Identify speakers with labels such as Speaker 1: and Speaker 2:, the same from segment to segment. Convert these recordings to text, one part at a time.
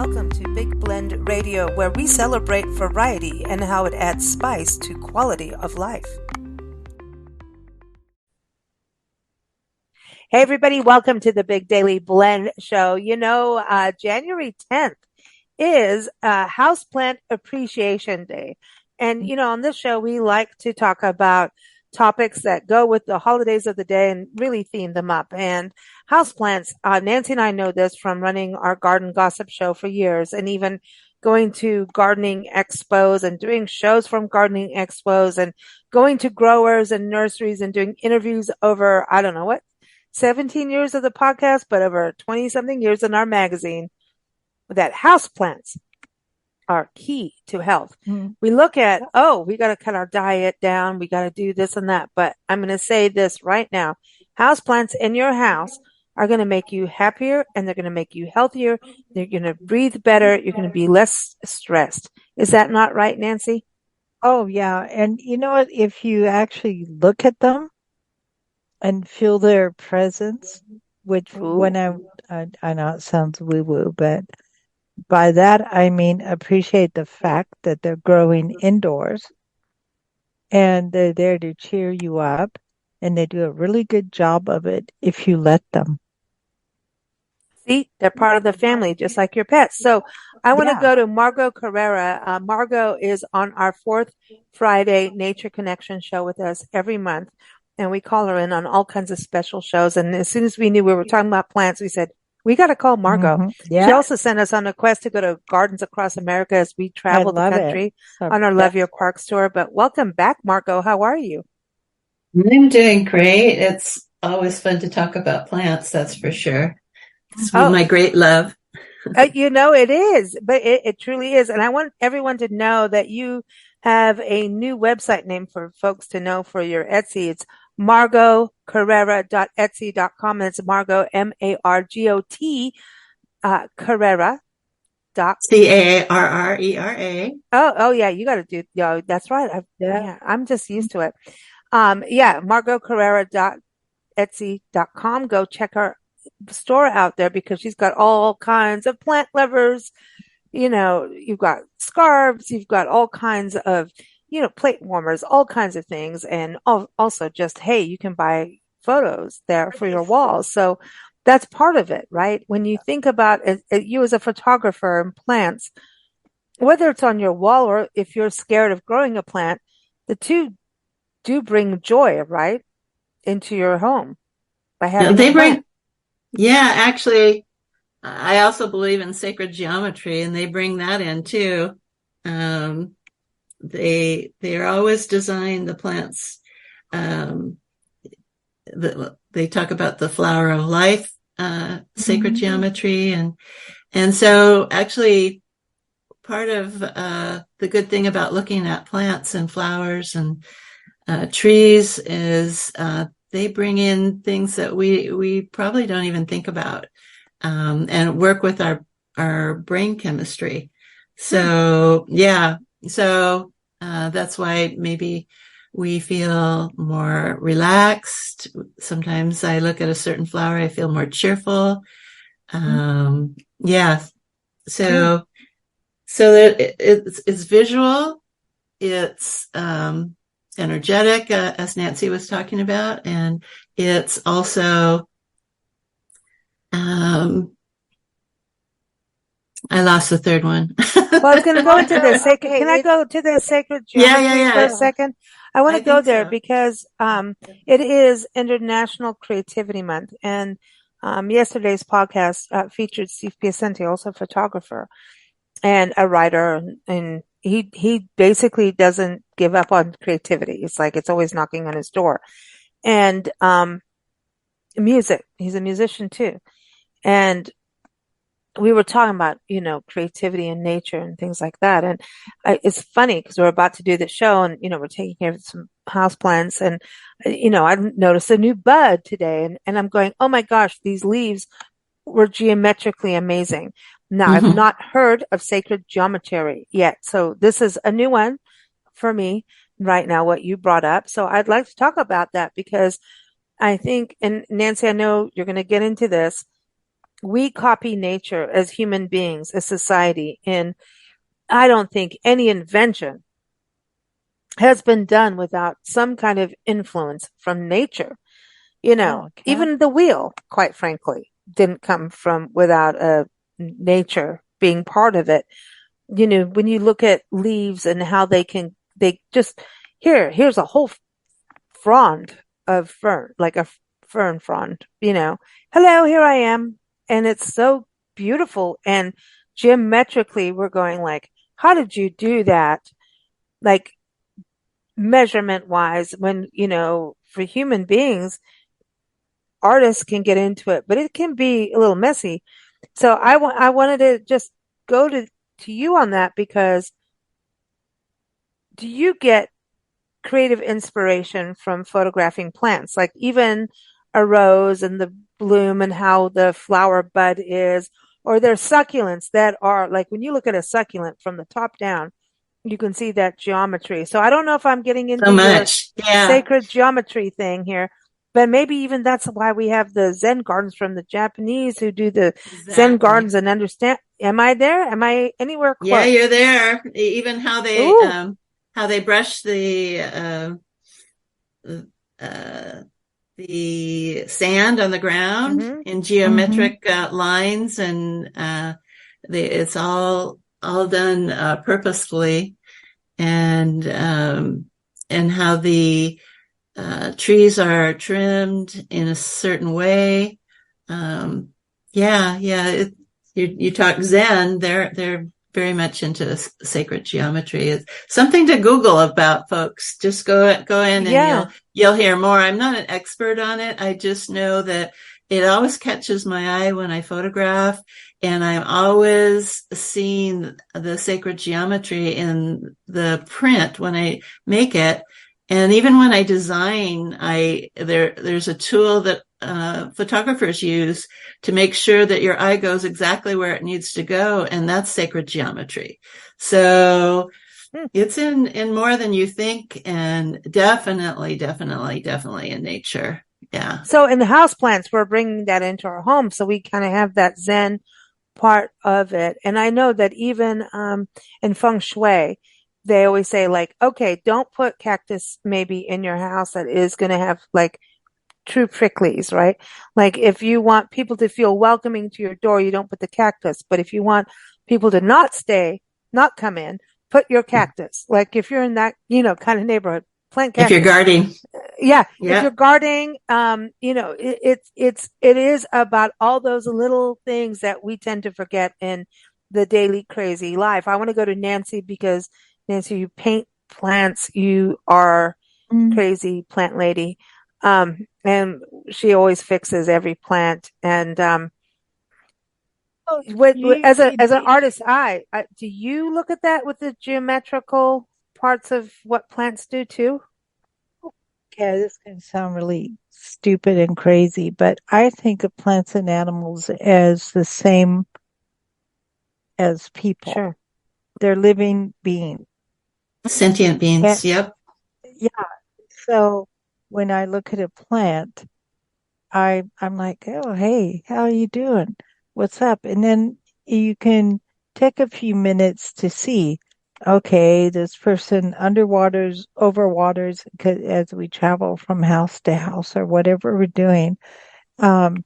Speaker 1: Welcome to Big Blend Radio, where we celebrate variety and how it adds spice to quality of life. Hey, everybody, welcome to the Big Daily Blend Show. You know, January 10th is Houseplant Appreciation Day. And, you know, on this show, we like to talk about topics that go with the holidays of the day and really theme them up. And houseplants, Nancy and I know this from running our garden gossip show for years, and even going to gardening expos and doing shows from gardening expos and going to growers and nurseries and doing interviews over, I don't know what, 17 years of the podcast, but over 20 something years in our magazine, that houseplants are key to health. We look at, we got to cut our diet down. We got to do this and that. But I'm going to say this right now. Houseplants in your house are going to make you happier, and they're going to make you healthier. They're going to breathe better. You're going to be less stressed. Is that not right, Nancy?
Speaker 2: Oh, yeah. And you know what? If you actually look at them and feel their presence, which when I know it sounds woo-woo, but by that, I mean appreciate the fact that they're growing indoors and they're there to cheer you up, and they do a really good job of it if you let them.
Speaker 1: See, they're part of the family, just like your pets. So I want to go to Margot Carrera. Margot is on our fourth Friday Nature Connection show with us every month, and we call her in on all kinds of special shows. And as soon as we knew we were talking about plants, we said, we got to call Margot. She also sent us on a quest to go to gardens across America as we travel the country on our Love Your Parks tour. But welcome back, Margot. How are you?
Speaker 3: I'm doing great. It's always fun to talk about plants, that's for sure. It's my great love.
Speaker 1: You know, it is, but it truly is. And I want everyone to know that you have a new website name for folks to know for your Etsy. It's margotcarrera.etsy.com. And it's Margot, M-A-R-G-O-T, Carrera.
Speaker 3: C-A-R-R-E-R-A.
Speaker 1: Oh, yeah. You got to do, that's right. I'm just used to it. margotcarrera.etsy.com. Go check her store out there because she's got all kinds of plant lovers. You know, you've got scarves, you've got all kinds of, you know, plate warmers, all kinds of things. And also just, hey, you can buy photos there for your walls. So that's part of it, right? When you think about you as a photographer and plants, whether it's on your wall or if you're scared of growing a plant, the two do bring joy, right, into your home by having
Speaker 3: they bring. Yeah, actually, I also believe in sacred geometry, and they bring that in too. They are always designed, the plants. They talk about the flower of life, sacred geometry, and so actually part of the good thing about looking at plants and flowers and trees is they bring in things that we probably don't even think about, and work with our brain chemistry. So, that's why maybe we feel more relaxed. Sometimes I look at a certain flower, I feel more cheerful. So that it's visual, it's, energetic, as Nancy was talking about, and it's also I lost the third one.
Speaker 1: Well, I was going to go into the sacred. Can I go to the sacred geometry for a second? I want to go there because it is International Creativity Month, and yesterday's podcast featured Steve Piacenti, also a photographer and a writer, and he basically doesn't give up on creativity. It's like it's always knocking on his door. And music, he's a musician too. And we were talking about, you know, creativity in nature and things like that. And it's funny because we're about to do the show and, you know, we're taking care of some houseplants, and, you know, I noticed a new bud today, and I'm going, oh my gosh, these leaves were geometrically amazing. Now, I've not heard of sacred geometry yet. So this is a new one for me right now, what you brought up. So I'd like to talk about that because I think, and Nancy, I know you're going to get into this. we copy nature as human beings, as society, and I don't think any invention has been done without some kind of influence from nature.
Speaker 2: Okay.
Speaker 1: Even the wheel, quite frankly, didn't come from without nature being part of it. When you look at leaves and how they just, here's a whole frond of fern, like a fern frond. Hello, here I am. And it's so beautiful. And geometrically, we're going like, how did you do that? Like measurement wise, when, for human beings, artists can get into it, but it can be a little messy. So I wanted to just go to you on that because do you get creative inspiration from photographing plants, like even a rose and the bloom and how the flower bud is, or there's succulents that are like when you look at a succulent from the top down, you can see that geometry. So I don't know if I'm getting
Speaker 3: So
Speaker 1: into your
Speaker 3: much. Yeah,
Speaker 1: sacred geometry thing here, but maybe even that's why we have the Zen gardens from the Japanese who do the Zen
Speaker 3: exactly.
Speaker 1: gardens and understand. Am I there? Am I anywhere
Speaker 3: Yeah,
Speaker 1: close?
Speaker 3: you're there. Even
Speaker 1: Ooh.
Speaker 3: how they brush uh, the sand on the ground
Speaker 1: Mm-hmm.
Speaker 3: in
Speaker 2: Mm-hmm.
Speaker 3: geometric lines, and it's all done purposefully, and how the trees are trimmed in a certain way. Um, yeah. You talk Zen. They're very much into sacred geometry. It's something to Google about, folks. Just go in and
Speaker 1: Yeah.
Speaker 3: you'll hear more. I'm not an expert on it. I just know that it always catches my eye when I photograph, and I'm always seeing the sacred geometry in the print when I make it. And even when I design, there's a tool that photographers use to make sure that your eye goes exactly where it needs to go, and that's sacred geometry. So
Speaker 1: Hmm.
Speaker 3: it's in more than you think, and definitely in nature. Yeah.
Speaker 1: So in the house plants, we're bringing that into our home. So we kind of have that Zen part of it. And I know that even in feng shui, they always say like, okay, don't put cactus maybe in your house that is going to have like true pricklies, right? Like if you want people to feel welcoming to your door, you don't put the cactus. But if you want people to not come in, put your cactus. Like if you're in that, kind of neighborhood, plant
Speaker 3: If you're
Speaker 1: cactus.
Speaker 3: guarding.
Speaker 1: Yeah, if
Speaker 3: Yeah.
Speaker 1: you're gardening, it is about all those little things that we tend to forget in the daily crazy life. I want to go to Nancy because Nancy, you paint plants. You are
Speaker 2: Mm.
Speaker 1: crazy plant lady. And she always fixes every plant. And
Speaker 2: Oh,
Speaker 1: as an artist eye, do you look at that with the geometrical parts of what plants do too?
Speaker 2: yeah, this can sound really stupid and crazy, but I think of plants and animals as the same as people.
Speaker 1: Sure.
Speaker 2: They're living beings.
Speaker 3: Sentient
Speaker 2: And
Speaker 3: beings. Yep.
Speaker 2: yeah, so when I look at a plant, I'm like, oh, hey, how are you doing? What's up? And then you can take a few minutes to see, okay, this person underwaters, overwaters, 'cause as we travel from house to house or whatever we're doing. Um,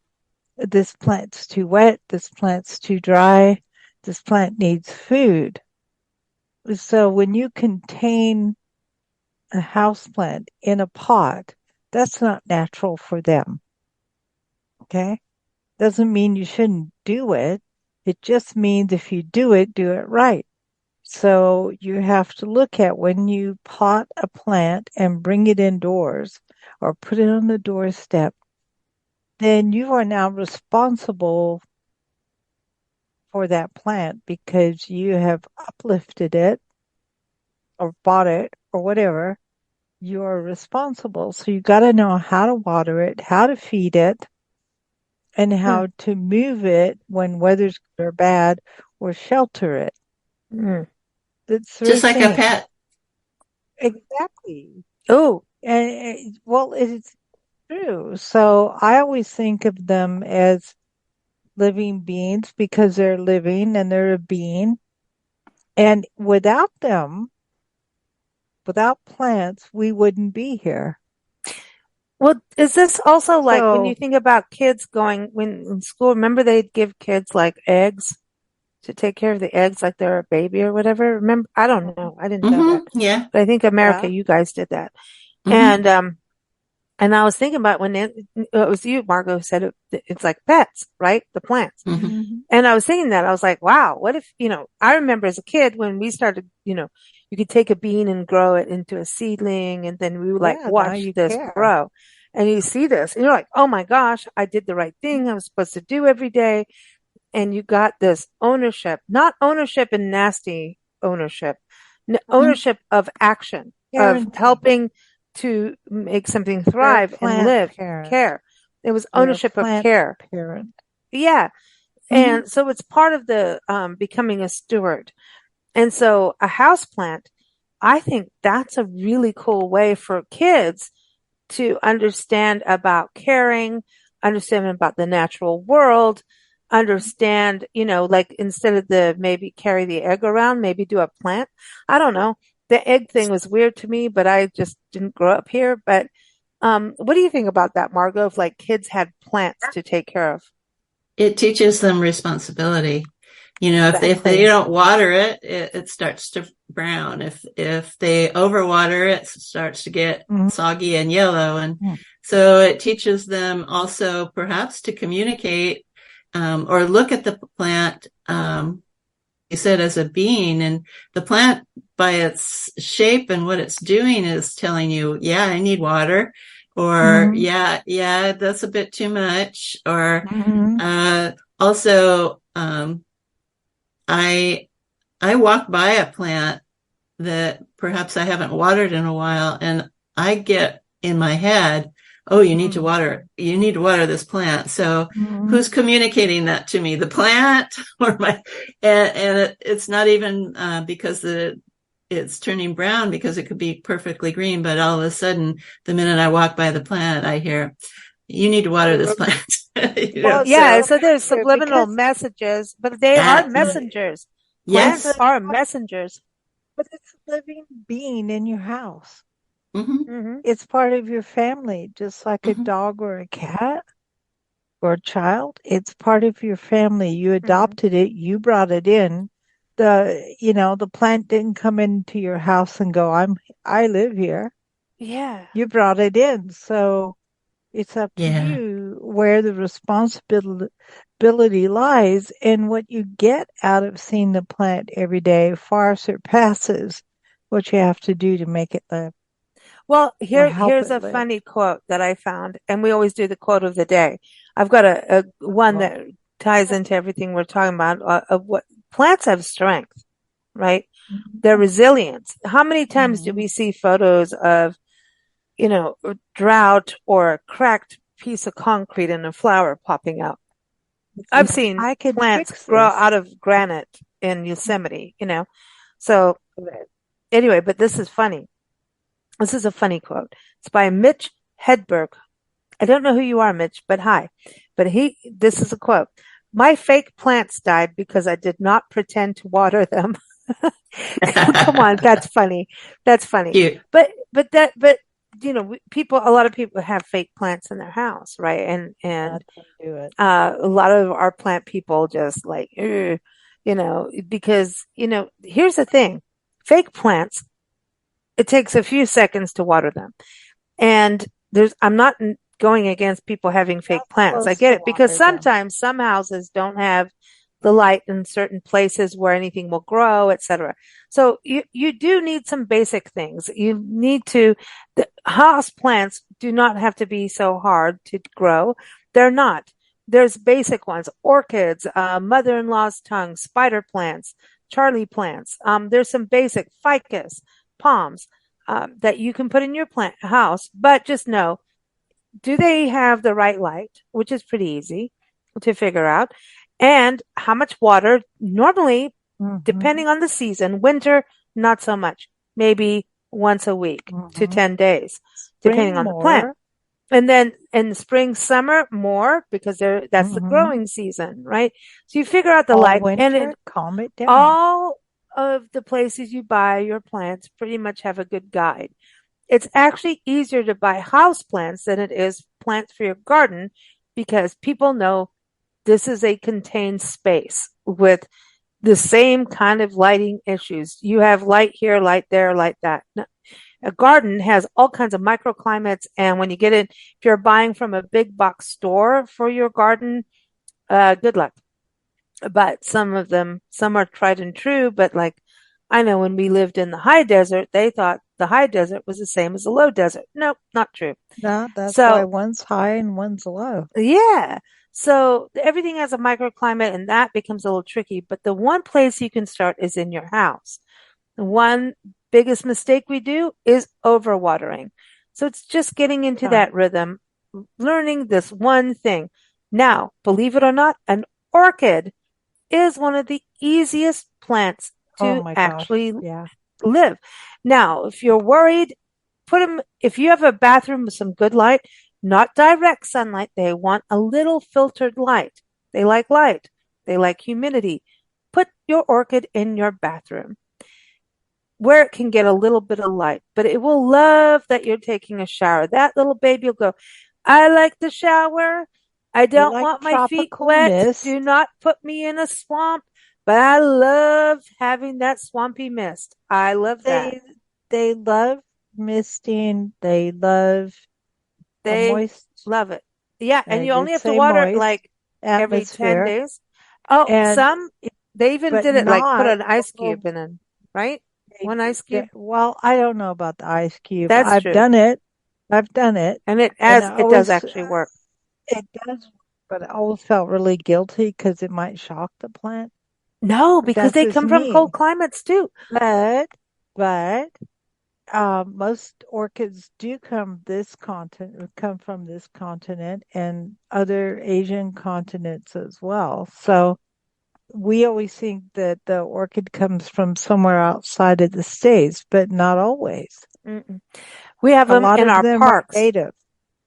Speaker 2: this plant's too wet, this plant's too dry, this plant needs food. So when you contain a house plant in a pot, that's not natural for them. Okay. Doesn't mean you shouldn't do it. It just means if you do it right. So you have to look at when you pot a plant and bring it indoors or put it on the doorstep, then you are now responsible for that plant because you have uplifted it or bought it or whatever. You are responsible. So you got to know how to water it, how to feed it, and
Speaker 1: Hmm.
Speaker 2: how to move it when weather's good or bad, or shelter it.
Speaker 1: Hmm.
Speaker 2: It's
Speaker 3: Just
Speaker 2: three
Speaker 3: like a
Speaker 2: things.
Speaker 3: pet.
Speaker 2: Exactly.
Speaker 1: Oh,
Speaker 2: Well, it's true. So I always think of them as living beings because they're living and they're a being. And without them, without plants, we wouldn't be here.
Speaker 1: Well, is this also like when you
Speaker 2: So,
Speaker 1: think about kids going when in school, remember they'd give kids like eggs to take care of the eggs like they're a baby or whatever? Remember, I don't know. I didn't know that.
Speaker 3: Yeah.
Speaker 1: But I think America,
Speaker 2: yeah.
Speaker 1: you guys did that.
Speaker 3: Mm-hmm.
Speaker 1: And I was thinking about when it was you, Margot, who said it's like pets, right? The plants.
Speaker 3: Mm-hmm.
Speaker 2: Mm-hmm.
Speaker 1: And I was thinking that I was like, wow, what if, I remember as a kid when we started, you could take a bean and grow it into a seedling and then we would like
Speaker 2: Yeah, now
Speaker 1: watch
Speaker 2: you
Speaker 1: this
Speaker 2: care.
Speaker 1: grow and you see this and you're like, oh my gosh, I did the right thing I was supposed to do every day. And you got this ownership, not ownership and nasty ownership,
Speaker 3: Mm-hmm.
Speaker 1: ownership of action, of
Speaker 2: Parenting.
Speaker 1: helping to make something
Speaker 2: You're a
Speaker 1: thrive and
Speaker 2: plant
Speaker 1: live,
Speaker 2: parent.
Speaker 1: care. It was
Speaker 2: You're a
Speaker 1: ownership of
Speaker 2: plant
Speaker 1: care.
Speaker 2: parent.
Speaker 1: Yeah.
Speaker 3: Mm-hmm.
Speaker 1: And so it's part of the becoming a steward. And so a house plant, I think that's a really cool way for kids to understand about caring, understand about the natural world, understand, like instead of the maybe carry the egg around, maybe do a plant. I don't know. The egg thing was weird to me, but I just didn't grow up here. But what do you think about that, Margot? If like kids had plants to take care of?
Speaker 3: It teaches them responsibility. If they
Speaker 1: Exactly.
Speaker 3: don't water it, it starts to brown. If they overwater it, it starts to get
Speaker 2: Mm-hmm.
Speaker 3: soggy and yellow. And so it teaches them also perhaps to communicate, or look at the plant, you said as a being, and the plant by its shape and what it's doing is telling you, yeah, I need water, or
Speaker 2: Mm-hmm.
Speaker 3: yeah, that's a bit too much, or,
Speaker 2: Mm-hmm.
Speaker 3: also, I walk by a plant that perhaps I haven't watered in a while, and I get in my head, oh, you need to water this plant. So
Speaker 2: Mm-hmm.
Speaker 3: who's communicating that to me? The plant or it's not even, because it's turning brown, because it could be perfectly green, but all of a sudden, the minute I walk by the plant, I hear, you need to water this plant.
Speaker 2: Well,
Speaker 1: Yeah,
Speaker 2: so
Speaker 1: so there's
Speaker 2: here,
Speaker 1: subliminal
Speaker 2: because
Speaker 1: messages, but they are
Speaker 3: that,
Speaker 1: messengers.
Speaker 2: it's
Speaker 1: Plants
Speaker 3: yes.
Speaker 2: a
Speaker 1: are messengers.
Speaker 2: but it's a living being in your house.
Speaker 3: Mm-hmm.
Speaker 1: Hmm.
Speaker 2: It's part of your family, just like a
Speaker 3: Mm-hmm.
Speaker 2: dog or a cat or a child. It's part of your family. You
Speaker 1: Hmm.
Speaker 2: adopted it, you brought it in. The plant didn't come into your house and go, I live here.
Speaker 1: Yeah.
Speaker 2: You brought it in. So it's up to
Speaker 3: Yeah.
Speaker 2: you where the responsibility lies, and what you get out of seeing the plant every day far surpasses what you have to do to make it live
Speaker 1: Well,
Speaker 2: or help
Speaker 1: here's
Speaker 2: it
Speaker 1: a
Speaker 2: live.
Speaker 1: funny quote that I found, and we always do the quote of the day. I've got a one
Speaker 2: Well,
Speaker 1: that ties into everything we're talking about, of what plants have strength, right? Their
Speaker 2: mhm,
Speaker 1: resilience. How many times do
Speaker 2: mhm.
Speaker 1: we see photos of, drought or a cracked piece of concrete and a flower popping out?
Speaker 2: It's
Speaker 1: I've
Speaker 2: like,
Speaker 1: seen
Speaker 2: I can
Speaker 1: plants
Speaker 2: fix
Speaker 1: grow
Speaker 2: this.
Speaker 1: out of granite in Yosemite. So anyway, but this is funny. This is a funny quote. It's by Mitch Hedberg. I don't know who you are, Mitch, but hi. But this is a quote. My fake plants died because I did not pretend to water them. Come on, that's funny. That's funny.
Speaker 3: Cute.
Speaker 1: But a lot of people have fake plants in their house, right? And
Speaker 2: Let them do it.
Speaker 1: a lot of our plant people just like, because here's the thing: fake plants. It takes a few seconds to water them, and I'm not going against people having fake
Speaker 2: Not
Speaker 1: plants. I
Speaker 2: supposed
Speaker 1: get
Speaker 2: to
Speaker 1: it because
Speaker 2: water them.
Speaker 1: sometimes some houses don't have the light in certain places where anything will grow, etc. So you do need some basic things. You need the house plants do not have to be so hard to grow. They're not. There's basic ones: orchids, mother-in-law's tongue, spider plants, Charlie plants. There's some basic ficus, palms, that you can put in your plant house, but just know, do they have the right light, which is pretty easy to figure out, and how much water. Normally,
Speaker 2: Hmm.
Speaker 1: depending on the season, winter, not so much, maybe once a week to
Speaker 2: Hmm.
Speaker 1: 10 days, depending
Speaker 2: Spring
Speaker 1: on the plant.
Speaker 2: more.
Speaker 1: And then in spring, summer, more because that's the
Speaker 2: Mm-hmm.
Speaker 1: growing season, right? So you figure out the
Speaker 2: All
Speaker 1: light and
Speaker 2: winter, calm it down.
Speaker 1: all of the places you buy your plants pretty much have a good guide. It's actually easier to buy house plants than it is plants for your garden because people know this is a contained space with the same kind of lighting issues. You have light here, light there, light that. A garden has all kinds of microclimates, and when you get in, if you're buying from a big box store for your garden, good luck. But some are tried and true, but like I know when we lived in the high desert, they thought the high desert was the same as the low desert. Nope, not true.
Speaker 2: No, that's why
Speaker 1: So
Speaker 2: one's high and one's low.
Speaker 1: yeah. So everything has a microclimate and that becomes a little tricky. But the one place you can start is in your house. The one biggest mistake we do is overwatering. So it's just getting into
Speaker 2: Right.
Speaker 1: that rhythm, learning this one thing. Now, believe it or not, an orchid is one of the easiest plants
Speaker 2: Oh
Speaker 1: to
Speaker 2: my gosh.
Speaker 1: actually
Speaker 2: Yeah.
Speaker 1: live. Now, if you're worried, put them, if you have a bathroom with some good light, not direct sunlight, they want a little filtered light. They like light. They like humidity. Put your orchid in your bathroom where it can get a little bit of light, but it will love that you're taking a shower. That little baby will go, I like the shower. I
Speaker 2: They
Speaker 1: don't
Speaker 2: like
Speaker 1: want my feet
Speaker 2: tropical
Speaker 1: wet.
Speaker 2: mist.
Speaker 1: Do not put me in a swamp, but I love having that swampy mist. I love that.
Speaker 2: They they love misting. They love a
Speaker 1: They
Speaker 2: moist.
Speaker 1: love it. Yeah, and
Speaker 2: I
Speaker 1: you
Speaker 2: did
Speaker 1: only have to
Speaker 2: say
Speaker 1: water it
Speaker 2: moist
Speaker 1: like every 10
Speaker 2: atmosphere,
Speaker 1: days. Oh,
Speaker 2: and
Speaker 1: some, they even
Speaker 2: but
Speaker 1: did it like put
Speaker 2: not
Speaker 1: an ice
Speaker 2: over.
Speaker 1: cube in it, right?
Speaker 2: They,
Speaker 1: One ice cube.
Speaker 2: well, I don't know about the ice cube.
Speaker 1: That's
Speaker 2: I've
Speaker 1: true.
Speaker 2: done it. I've done it,
Speaker 1: And it
Speaker 2: and
Speaker 1: as
Speaker 2: I
Speaker 1: it does
Speaker 2: always
Speaker 1: actually work.
Speaker 2: it does, but I always felt really guilty because it might shock the plant.
Speaker 1: No,
Speaker 2: But
Speaker 1: because
Speaker 2: that's
Speaker 1: they
Speaker 2: just
Speaker 1: come from cold
Speaker 2: me.
Speaker 1: climates too.
Speaker 2: But but most orchids do come from this continent and other Asian continents as well. So we always think that the orchid comes from somewhere outside of the States, but not always.
Speaker 1: Mm-mm. We have
Speaker 2: A
Speaker 1: them
Speaker 2: lot
Speaker 1: in
Speaker 2: of
Speaker 1: our
Speaker 2: them are
Speaker 1: parks.
Speaker 2: native.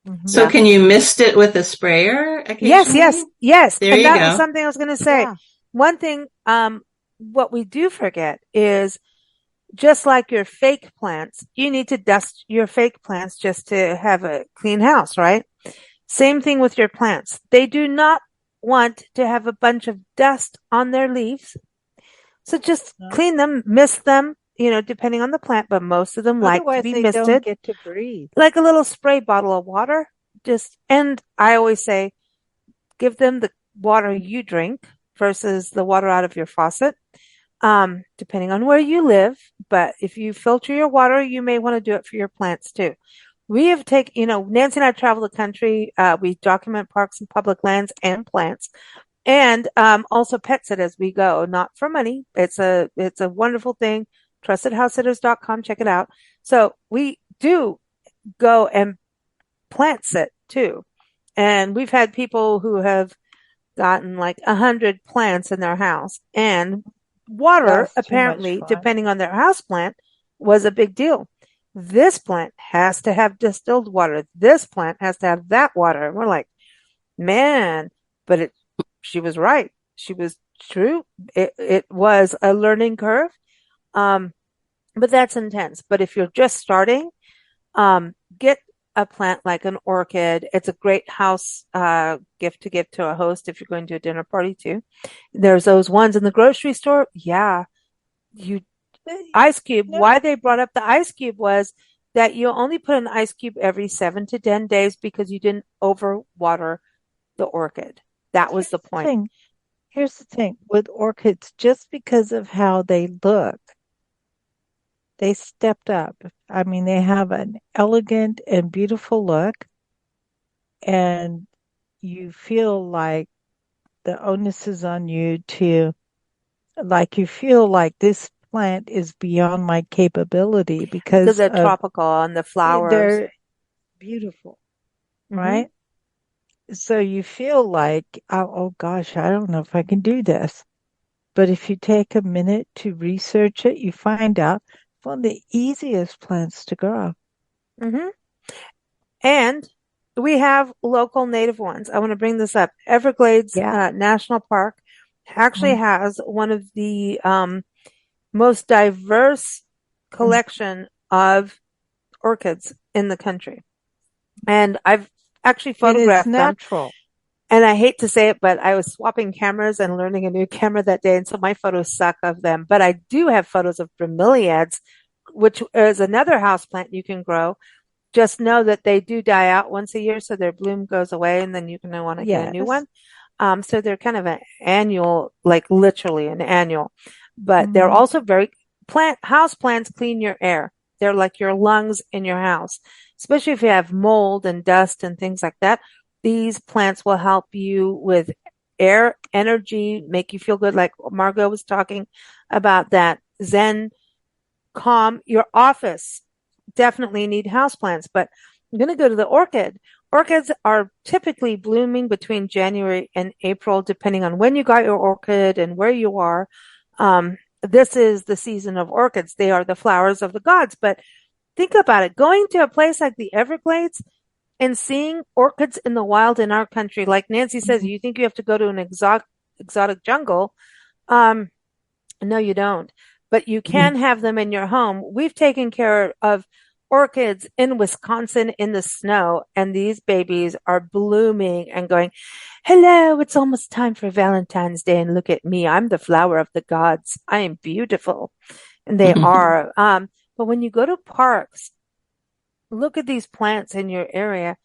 Speaker 2: Hmm.
Speaker 3: So
Speaker 1: Yeah.
Speaker 3: can you mist it with a sprayer
Speaker 1: Yes,
Speaker 3: occasionally?
Speaker 1: yes, yes.
Speaker 3: There
Speaker 1: And
Speaker 3: you
Speaker 1: that was
Speaker 3: go.
Speaker 1: something I was going to say.
Speaker 2: Yeah.
Speaker 1: One thing, what we do forget is just like your fake plants, you need to dust your fake plants just to have a clean house, right? Same thing with your plants. They do not want to have a bunch of dust on their leaves. So just
Speaker 2: No.
Speaker 1: clean them, mist them, depending on the plant, but most of them like to
Speaker 2: Otherwise,
Speaker 1: be
Speaker 2: they don't
Speaker 1: misted,
Speaker 2: get to breathe.
Speaker 1: like a little spray bottle of water. And I always say, give them the water you drink versus the water out of your faucet, depending on where you live. But if you filter your water, you may want to do it for your plants too. We have taken, Nancy and I travel the country. We document parks and public lands and plants and also pet sit as we go, not for money. It's a wonderful thing. TrustedHouseSitters.com. Check it out. So we do go and plant sit too. And we've had people who have gotten like 100 plants in their house and water,
Speaker 2: That's too much
Speaker 1: apparently,
Speaker 2: fun.
Speaker 1: depending on their house plant, was a big deal. This plant has to have distilled water. This plant has to have that water. And we're like, man, but she was right. She was true. It was a learning curve. Um, but that's intense. But if you're just starting, get a plant like an orchid. It's a great house gift to give to a host if you're going to a dinner party too. There's those ones in the grocery store. Yeah, you
Speaker 2: But,
Speaker 1: ice cube.
Speaker 2: no,
Speaker 1: Why they brought up the ice cube was that you only put an ice cube every 7 to 10 days because you didn't overwater the orchid. That was
Speaker 2: here's
Speaker 1: the
Speaker 2: the
Speaker 1: point.
Speaker 2: thing. Here's the thing with orchids, just because of how they look, they stepped up. I mean, they have an elegant and beautiful look, and you feel like the onus is on you to, like, you feel like this plant is beyond my capability
Speaker 1: Because
Speaker 2: because
Speaker 1: they're
Speaker 2: of
Speaker 1: tropical and the flowers.
Speaker 2: they're beautiful,
Speaker 1: Hmm.
Speaker 2: right? So you feel like, oh gosh, I don't know if I can do this. But if you take a minute to research it, you find out it's one of the easiest plants to grow.
Speaker 1: Hmm. And we have local native ones. I want to bring this up. Everglades
Speaker 2: Yeah.
Speaker 1: National Park actually
Speaker 2: Mm,
Speaker 1: has one of the most diverse
Speaker 2: mm.
Speaker 1: collection of orchids in the country. And I've actually
Speaker 2: And it's
Speaker 1: photographed them.
Speaker 2: natural.
Speaker 1: And I hate to say it, but I was swapping cameras and learning a new camera that day. And so my photos suck of them. But I do have photos of bromeliads, which is another houseplant you can grow. Just know that they do die out once a year. So their bloom goes away and then you're going to want to get a new
Speaker 2: Yes.
Speaker 1: one. So they're kind of an annual, like literally an annual, but they're
Speaker 2: Hmm.
Speaker 1: also house plants clean your air. They're like your lungs in your house, especially if you have mold and dust and things like that. These plants will help you with air, energy, make you feel good. Like Margot was talking about that Zen calm. Your office definitely need houseplants, but I'm going to go to the orchid. Orchids are typically blooming between January and April, depending on when you got your orchid and where you are. This is the season of orchids. They are the flowers of the gods. But think about it. Going to a place like the Everglades and seeing orchids in the wild in our country, like Nancy says,
Speaker 2: Hmm.
Speaker 1: you think you have to go to an exotic jungle. Um, no, you don't. But you can have them in your home. We've taken care of orchids in Wisconsin in the snow, and these babies are blooming and going, hello, it's almost time for Valentine's Day. And look at me. I'm the flower of the gods. I am beautiful. And they are. But when you go to parks, look at these plants in your area.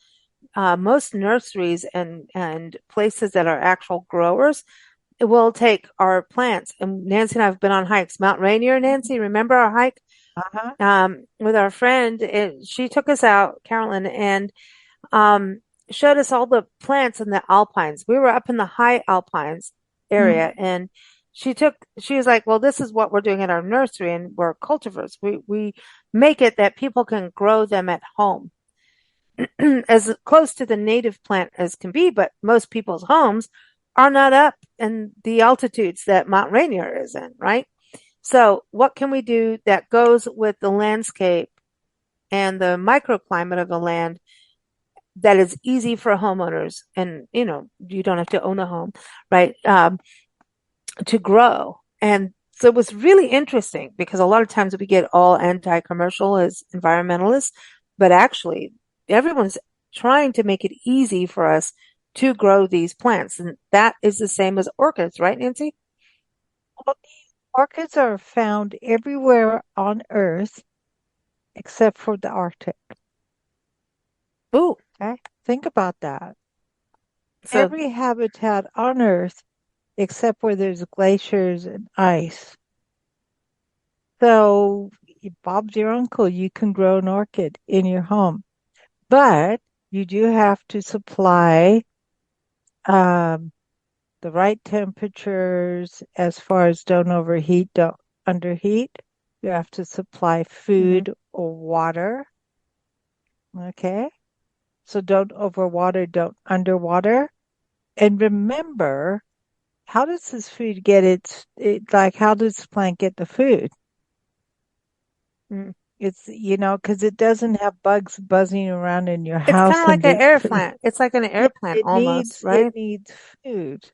Speaker 1: Most nurseries and places that are actual growers will take our plants. And Nancy and I have been on hikes. Mount Rainier, Nancy, remember our hike?
Speaker 2: Uh-huh.
Speaker 1: With our friend, she took us out, Carolyn, and showed us all the plants in the alpines. We were up in the high alpines area,
Speaker 2: Mm.
Speaker 1: and she was like, well, this is what we're doing at our nursery, and we're cultivars. We make it that people can grow them at home as close to the native plant as can be, but most people's homes are not up in the altitudes that Mount Rainier is in, right? So what can we do that goes with the landscape and the microclimate of the land that is easy for homeowners? And, you don't have to own a home, right? To grow. And so it was really interesting because a lot of times we get all anti-commercial as environmentalists, but actually everyone's trying to make it easy for us to grow these plants. And that is the same as orchids, right, Nancy?
Speaker 2: Well, orchids are found everywhere on Earth except for the Arctic.
Speaker 1: Ooh,
Speaker 2: Okay? Think about that.
Speaker 1: so
Speaker 2: Every habitat on Earth except where there's glaciers and ice. So, Bob's your uncle, you can grow an orchid in your home, but you do have to supply um, the right temperatures as far as don't overheat, don't underheat. You have to supply
Speaker 1: mhm.
Speaker 2: food or water. Okay. So don't overwater, don't underwater. And remember, how does this food get like, how does the plant get the food?
Speaker 1: Mm.
Speaker 2: Because it doesn't have bugs buzzing around in your
Speaker 1: It's kind of
Speaker 2: house
Speaker 1: like
Speaker 2: and
Speaker 1: an air plant. It's like an
Speaker 2: yeah,
Speaker 1: air plant almost,
Speaker 2: it
Speaker 1: right?
Speaker 2: needs food.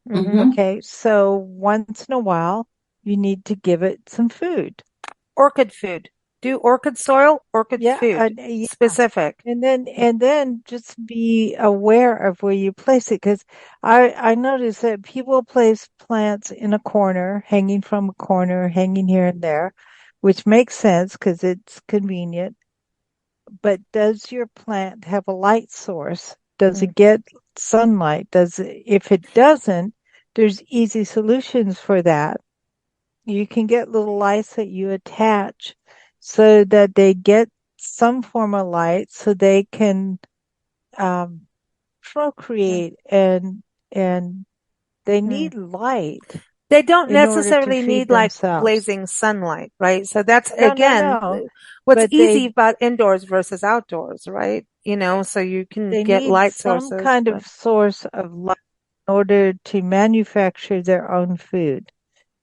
Speaker 1: Hmm.
Speaker 2: Okay, so once in a while, you need to give it some food.
Speaker 1: Orchid food. Do orchid soil, orchid
Speaker 2: Yeah,
Speaker 1: food,
Speaker 2: yeah.
Speaker 1: specific.
Speaker 2: And then just be aware of where you place it because I notice that people place plants in a corner, hanging from a corner, hanging here and there, which makes sense because it's convenient. But does your plant have a light source? Does
Speaker 1: Mm.
Speaker 2: it get sunlight? If it doesn't, there's easy solutions for that. You can get little lights that you attach so that they get some form of light so they can um,
Speaker 1: Mm.
Speaker 2: procreate and they
Speaker 1: Mm.
Speaker 2: need light
Speaker 1: They don't
Speaker 2: in order to
Speaker 1: necessarily
Speaker 2: feed
Speaker 1: need like
Speaker 2: themselves.
Speaker 1: blazing sunlight, right? So that's
Speaker 2: No, no,
Speaker 1: again
Speaker 2: no.
Speaker 1: what's
Speaker 2: But
Speaker 1: easy about indoors versus outdoors, right? So you can
Speaker 2: they
Speaker 1: get
Speaker 2: need
Speaker 1: light
Speaker 2: some
Speaker 1: sources,
Speaker 2: kind
Speaker 1: but
Speaker 2: of source of light in order to manufacture their own food,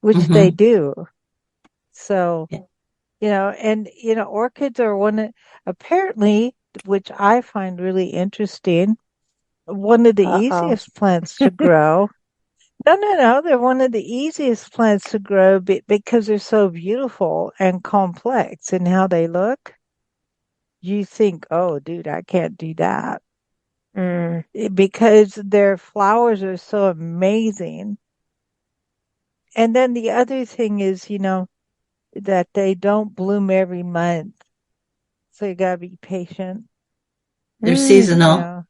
Speaker 2: which they
Speaker 3: Mhm.
Speaker 2: do. So,
Speaker 3: Yeah.
Speaker 2: and orchids are apparently which I find really interesting. One of the
Speaker 1: Uh-oh.
Speaker 2: easiest plants to grow. No. They're one of the easiest plants to grow because they're so beautiful and complex in how they look. You think, oh, dude, I can't do that.
Speaker 1: Mm.
Speaker 2: Because their flowers are so amazing. And then the other thing is, that they don't bloom every month. So you gotta be patient,
Speaker 3: They're
Speaker 1: Mm.
Speaker 2: you
Speaker 3: seasonal.
Speaker 2: know.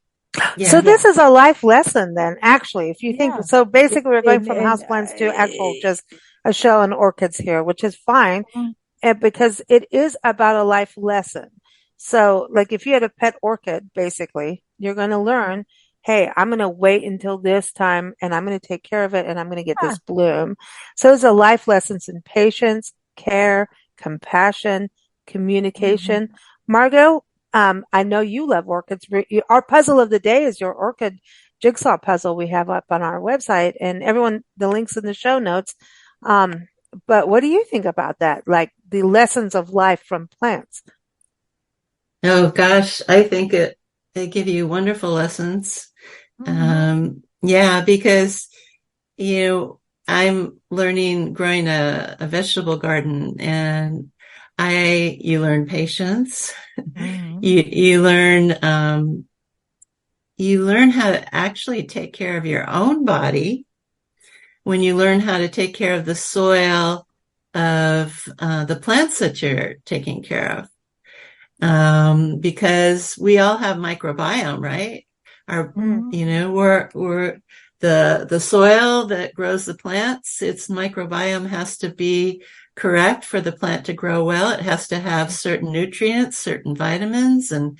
Speaker 1: So
Speaker 3: Yeah.
Speaker 1: this
Speaker 2: Yeah,
Speaker 1: is a life lesson then, actually, if you think
Speaker 2: yeah.
Speaker 1: so. Basically, we're going from
Speaker 2: And
Speaker 1: houseplants to actual just a show on orchids here, which is fine.
Speaker 2: mm,
Speaker 1: And because it is about a life lesson. So, like if you had a pet orchid, basically, you're going to learn, hey, I'm going to wait until this time and I'm going to take care of it and I'm going to get
Speaker 2: yeah.
Speaker 1: this bloom. So it's a life lessons in patience, care, compassion,
Speaker 2: Hmm.
Speaker 1: communication. Margot, I know you love orchids. Our puzzle of the day is your orchid jigsaw puzzle we have up on our website, and everyone, the links in the show notes. Um, but what do you think about that? Like the lessons of life from plants?
Speaker 3: Oh gosh, I think they give you wonderful lessons.
Speaker 2: Hmm.
Speaker 3: Yeah, because I'm learning growing a vegetable garden, and you learn patience.
Speaker 2: Hmm.
Speaker 3: You learn how to actually take care of your own body when you learn how to take care of the soil of the plants that you're taking care of. Because we all have microbiome, right? Our,
Speaker 1: Mm,
Speaker 2: Hmm.
Speaker 3: we're the soil that grows the plants, its microbiome has to be correct for the plant to grow well. It has to have certain nutrients, certain vitamins, and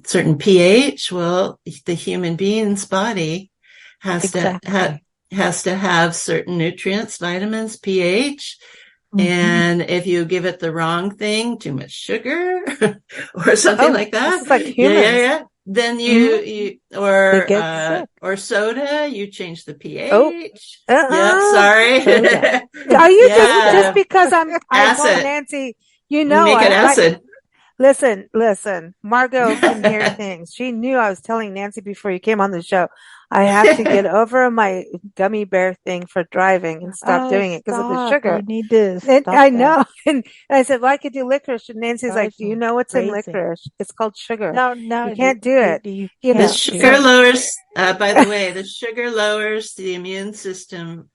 Speaker 3: certain pH. Well, the human being's body has to
Speaker 2: Exactly.
Speaker 3: has to have certain nutrients, vitamins, pH.
Speaker 2: Hmm.
Speaker 3: And if you give it the wrong thing, too much sugar or something
Speaker 1: oh,
Speaker 3: like
Speaker 1: this
Speaker 3: that,
Speaker 1: is like
Speaker 3: yeah,
Speaker 1: humans.
Speaker 3: then
Speaker 2: Hmm.
Speaker 3: you
Speaker 2: They get sick.
Speaker 3: or soda, you change the
Speaker 1: Oh,
Speaker 3: pH. Yep,
Speaker 1: uh-uh.
Speaker 3: sorry.
Speaker 2: Soda.
Speaker 1: Are you just
Speaker 3: Yeah,
Speaker 1: because I told
Speaker 3: acid.
Speaker 1: Nancy,
Speaker 3: Make it
Speaker 1: I like,
Speaker 3: acid.
Speaker 1: listen, Margot can hear things. She knew I was telling Nancy before you came on the show. I have to get over my gummy bear thing for driving and stop
Speaker 2: Oh,
Speaker 1: doing it because of the
Speaker 2: stop. You
Speaker 1: sugar.
Speaker 2: need to
Speaker 1: And
Speaker 2: stop
Speaker 1: I
Speaker 2: that.
Speaker 1: know. And I said, well, I could do licorice. And Nancy's like,
Speaker 2: Drives
Speaker 1: do you
Speaker 2: me
Speaker 1: know what's in
Speaker 2: crazy.
Speaker 1: licorice? It's called sugar.
Speaker 2: No,
Speaker 1: You
Speaker 2: no,
Speaker 1: can't do it.
Speaker 2: you
Speaker 1: You
Speaker 3: The
Speaker 1: know,
Speaker 2: can't do
Speaker 3: sugar
Speaker 1: so,
Speaker 2: it.
Speaker 3: lowers, by the way, the sugar lowers the immune system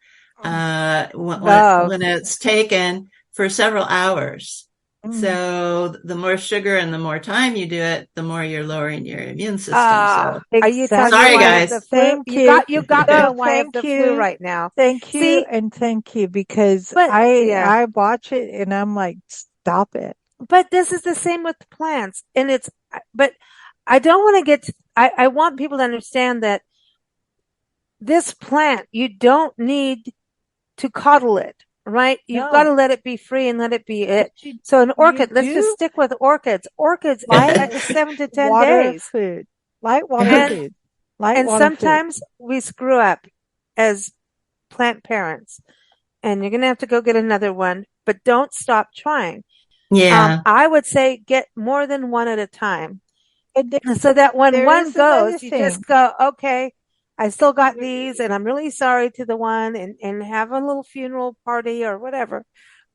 Speaker 1: oh,
Speaker 3: when it's taken for several hours.
Speaker 2: Mm.
Speaker 3: So the more sugar and the more time you do it, the more you're lowering your immune system. So
Speaker 1: are you telling me
Speaker 3: sorry,
Speaker 1: why I
Speaker 2: Exactly.
Speaker 1: have the
Speaker 3: guys.
Speaker 1: flu?
Speaker 2: Thank you.
Speaker 1: You got me
Speaker 2: No,
Speaker 1: on why I have the flu right now.
Speaker 2: thank you,
Speaker 1: See,
Speaker 2: and thank you because
Speaker 1: but yeah.
Speaker 2: I watch it and I'm like, stop it.
Speaker 1: But this is the same with plants. And but I don't want to I want people to understand that this plant, you don't need to coddle it, right? You've got
Speaker 2: No,
Speaker 1: to let it be free and let it be it.
Speaker 2: but
Speaker 1: So an
Speaker 2: you
Speaker 1: orchid, let's just
Speaker 2: do
Speaker 1: stick with orchids. Orchids,
Speaker 2: light
Speaker 1: 7 to 10
Speaker 2: water
Speaker 1: days.
Speaker 2: food, light water
Speaker 1: And,
Speaker 2: food, light
Speaker 1: and
Speaker 2: water food.
Speaker 1: sometimes we screw up as plant parents and you're going to have to go get another one, but don't stop trying.
Speaker 3: Yeah.
Speaker 1: I would say get more than one at a time.
Speaker 2: And
Speaker 1: So that when
Speaker 2: there
Speaker 1: one
Speaker 2: is another
Speaker 1: goes, you just
Speaker 2: thing.
Speaker 1: go, okay, I still got these and I'm really sorry to the one and have a little funeral party or whatever.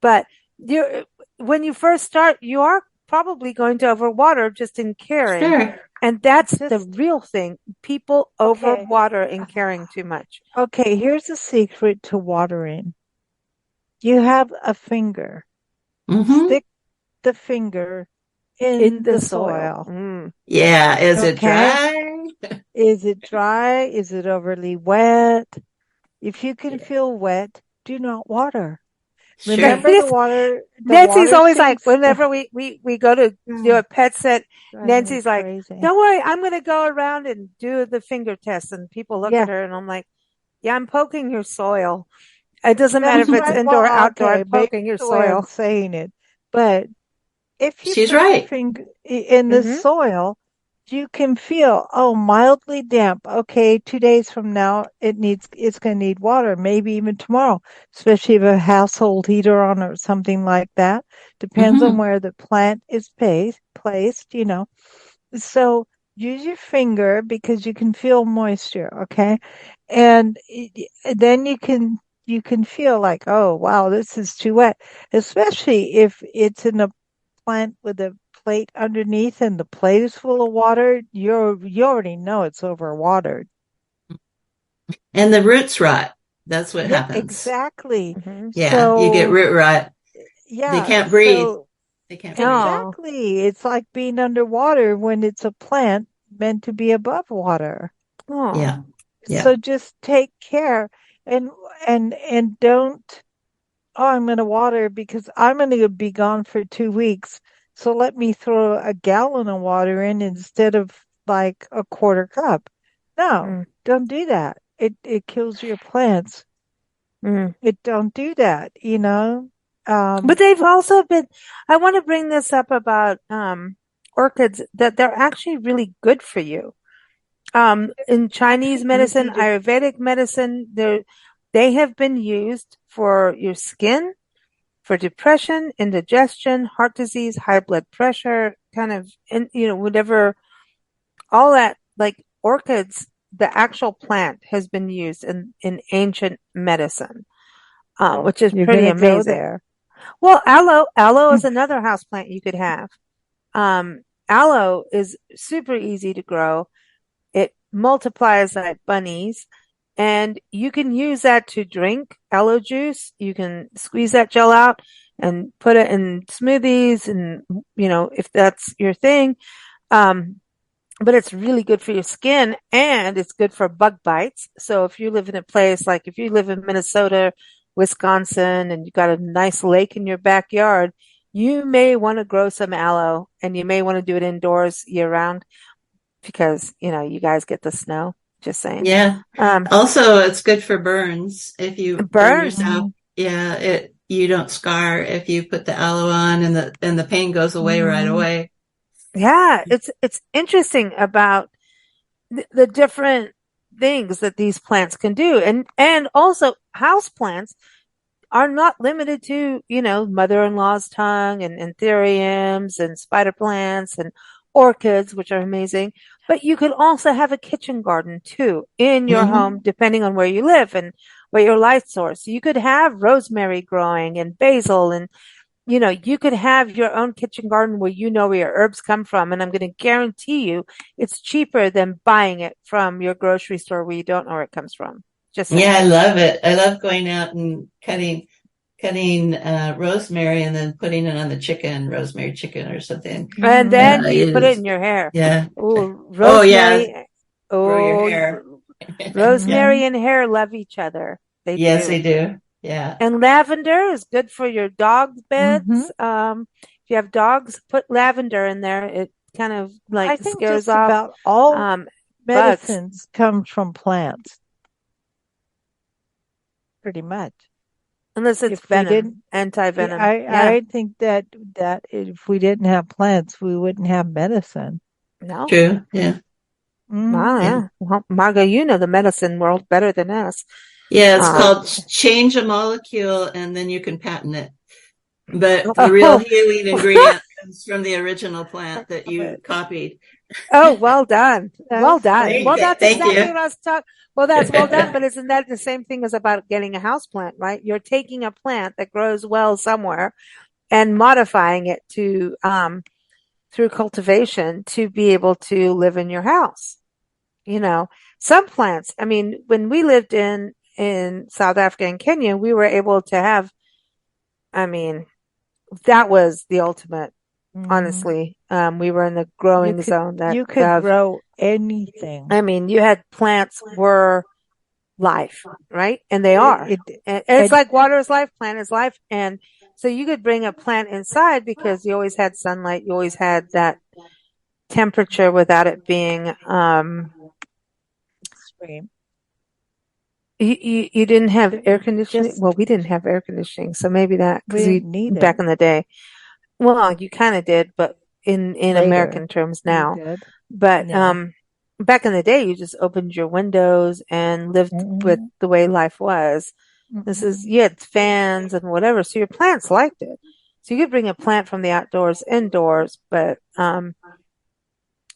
Speaker 1: But you, when you first start, you are probably going to overwater just in caring.
Speaker 3: Sure.
Speaker 1: And that's the
Speaker 2: Just
Speaker 1: real thing. People
Speaker 2: okay.
Speaker 1: overwater in caring too much.
Speaker 2: Okay, here's a secret to watering. You have a finger.
Speaker 3: Hmm.
Speaker 2: Stick the finger
Speaker 1: In
Speaker 2: in
Speaker 1: the
Speaker 2: the
Speaker 1: soil.
Speaker 2: soil.
Speaker 1: Mm.
Speaker 3: Yeah. Is it
Speaker 2: Okay?
Speaker 3: dry?
Speaker 2: Is it dry? Is it overly wet? If you can feel wet, do not water.
Speaker 3: Sure.
Speaker 2: Remember the
Speaker 1: Nancy's
Speaker 2: water
Speaker 1: always like,
Speaker 2: sinks
Speaker 1: whenever we go to do
Speaker 2: down.
Speaker 1: a pet sit,
Speaker 2: Drive me
Speaker 1: Nancy's like,
Speaker 2: crazy.
Speaker 1: don't worry, I'm going to go around and do the finger test. And people look
Speaker 2: Yeah,
Speaker 1: at her and I'm like, yeah, I'm poking your soil. It doesn't matter
Speaker 2: that's
Speaker 1: if it's
Speaker 2: right.
Speaker 1: indoor or
Speaker 2: Well,
Speaker 1: outdoor.
Speaker 2: okay,
Speaker 1: I'm
Speaker 2: maybe
Speaker 1: poking your
Speaker 2: that's the way I'm
Speaker 1: soil.
Speaker 2: saying it. But if you
Speaker 3: She's
Speaker 2: put your
Speaker 3: right.
Speaker 2: finger in the
Speaker 1: Hmm.
Speaker 2: soil, you can feel, oh, mildly damp. Okay, 2 days from now, it's going to need water, maybe even tomorrow, especially if a household heater on or something like that. Depends on
Speaker 3: Hmm.
Speaker 2: where the plant is placed. So use your finger because you can feel moisture, okay? And then you can feel like, oh, wow, this is too wet, especially if it's in a plant with a plate underneath and the plate is full of water, you already know it's overwatered.
Speaker 3: And the roots rot. That's what
Speaker 2: Yeah,
Speaker 3: happens.
Speaker 2: exactly.
Speaker 1: Mm-hmm.
Speaker 3: Yeah, you get
Speaker 2: So,
Speaker 3: root rot. They
Speaker 2: yeah,
Speaker 3: can't breathe.
Speaker 2: so
Speaker 3: They can't breathe.
Speaker 1: Oh,
Speaker 2: exactly. It's like being underwater when it's a plant meant to be above water.
Speaker 1: oh,
Speaker 3: Yeah, yeah.
Speaker 2: So just take care and and don't, oh, I'm going to water because I'm going to be gone for 2 weeks. So let me throw a gallon of water in instead of like a quarter cup. No,
Speaker 1: mm,
Speaker 2: don't do that. It kills your plants.
Speaker 1: mm.
Speaker 2: It don't do that.
Speaker 1: But
Speaker 2: Um,
Speaker 1: they've also been, I want to bring this up about orchids that they're actually really good for you. In Chinese
Speaker 2: actually
Speaker 1: medicine,
Speaker 2: easy to.
Speaker 1: Ayurvedic medicine, they have been used for your skin, for depression, indigestion, heart disease, high blood pressure, kind of, and whatever, all that, like orchids, the actual plant has been used in ancient medicine,
Speaker 2: Oh,
Speaker 1: which is
Speaker 2: you're
Speaker 1: pretty
Speaker 2: gonna go
Speaker 1: amazing.
Speaker 2: there.
Speaker 1: Well, aloe is another house plant you could have. Aloe is super easy to grow. It multiplies like bunnies, and you can use that to drink aloe juice. You can squeeze that gel out and put it in smoothies, and if that's your thing. Um, but it's really good for your skin and it's good for bug bites. So if you live in a place like if you live in Minnesota, Wisconsin, and you got a nice lake in your backyard, you may want to grow some aloe and you may want to do it indoors year round because, you guys get the snow. Just saying.
Speaker 3: Yeah.
Speaker 1: Um,
Speaker 3: Also, it's good for burns. If you burn
Speaker 1: burns.
Speaker 3: yourself,
Speaker 2: Mhm,
Speaker 3: yeah, you don't scar if you put the aloe on and the pain goes away right
Speaker 2: mhm.
Speaker 3: away.
Speaker 1: Yeah, it's interesting about the different things that these plants can do. And also house plants are not limited to, mother-in-law's tongue and anthuriums and spider plants and orchids, which are amazing. But you could also have a kitchen garden too in your home,
Speaker 3: Hmm.
Speaker 1: depending on where you live and what your light source. You could have rosemary growing and basil and you could have your own kitchen garden where you know where your herbs come from. And I'm going to guarantee you it's cheaper than buying it from your grocery store where you don't know where it comes from. Just
Speaker 3: Yeah, I
Speaker 1: saying.
Speaker 3: love it. I love going out and cutting rosemary and then putting it on the chicken, rosemary chicken or something.
Speaker 1: And
Speaker 2: Mhm.
Speaker 1: then you put it in your hair.
Speaker 3: Yeah.
Speaker 1: Oh,
Speaker 3: Oh yeah,
Speaker 1: rosemary.
Speaker 3: grow your
Speaker 1: Oh,
Speaker 3: hair. Yeah.
Speaker 1: rosemary
Speaker 2: Mhm.
Speaker 1: and hair love each other. They
Speaker 3: Yes,
Speaker 1: do.
Speaker 3: they do. Yeah.
Speaker 1: And lavender is good for your dog
Speaker 2: Mhm.
Speaker 1: beds. If you have dogs, put lavender in there. It kind of
Speaker 2: I
Speaker 1: like
Speaker 2: think
Speaker 1: scares
Speaker 2: just
Speaker 1: off
Speaker 2: about all
Speaker 1: um, bugs.
Speaker 2: medicines come from plants, pretty much.
Speaker 1: Unless it's
Speaker 2: If we
Speaker 1: venom,
Speaker 2: didn't, yeah,
Speaker 1: anti-venom.
Speaker 2: I
Speaker 1: Yeah.
Speaker 2: I think that if we didn't have plants, we wouldn't have medicine.
Speaker 1: No.
Speaker 3: True. Yeah.
Speaker 1: Wow,
Speaker 2: Mhm.
Speaker 3: Yeah.
Speaker 1: yeah. Well, Margot, you know the medicine world better than us.
Speaker 3: Yeah, it's
Speaker 1: Um,
Speaker 3: called change a molecule and then you can patent it. But the real
Speaker 1: oh,
Speaker 3: healing ingredient comes from the original plant that you
Speaker 2: But
Speaker 3: copied.
Speaker 1: oh, well done. Well
Speaker 2: that's
Speaker 1: done.
Speaker 2: funny.
Speaker 1: Well, that's
Speaker 3: Thank
Speaker 1: exactly
Speaker 3: you.
Speaker 1: what I was talking. Well, that's well done, but isn't that the same thing as about getting a house plant, right? You're taking a plant that grows well somewhere and modifying it to, through cultivation to be able to live in your house. You know, some plants, I mean, when we lived in South Africa and Kenya, we were able to have, I mean, that was the ultimate,
Speaker 2: Mhm.
Speaker 1: honestly. We were in the
Speaker 2: You
Speaker 1: growing
Speaker 2: could
Speaker 1: zone that
Speaker 2: you could grow anything.
Speaker 1: I mean, you had plants were life, right? And they are.
Speaker 2: It
Speaker 1: And it's
Speaker 2: and
Speaker 1: like water is life, plant is life. And so you could bring a plant inside because you always had sunlight, you always had that temperature without it being,
Speaker 2: extreme.
Speaker 1: you didn't have air conditioning.
Speaker 2: Just
Speaker 1: Well, we didn't have air conditioning, so maybe that
Speaker 2: we
Speaker 1: because we
Speaker 2: didn't need
Speaker 1: back
Speaker 2: it
Speaker 1: in the day. Well, you kind of did, but in
Speaker 2: later.
Speaker 1: American terms
Speaker 2: We
Speaker 1: now.
Speaker 2: did.
Speaker 1: But
Speaker 2: No.
Speaker 1: back in the day, you just opened your windows and lived with
Speaker 2: Mm-mm.
Speaker 1: the way life was. This is,
Speaker 2: Mm-mm.
Speaker 1: you had fans and whatever, so your plants liked it. So you could bring a plant from the outdoors indoors, but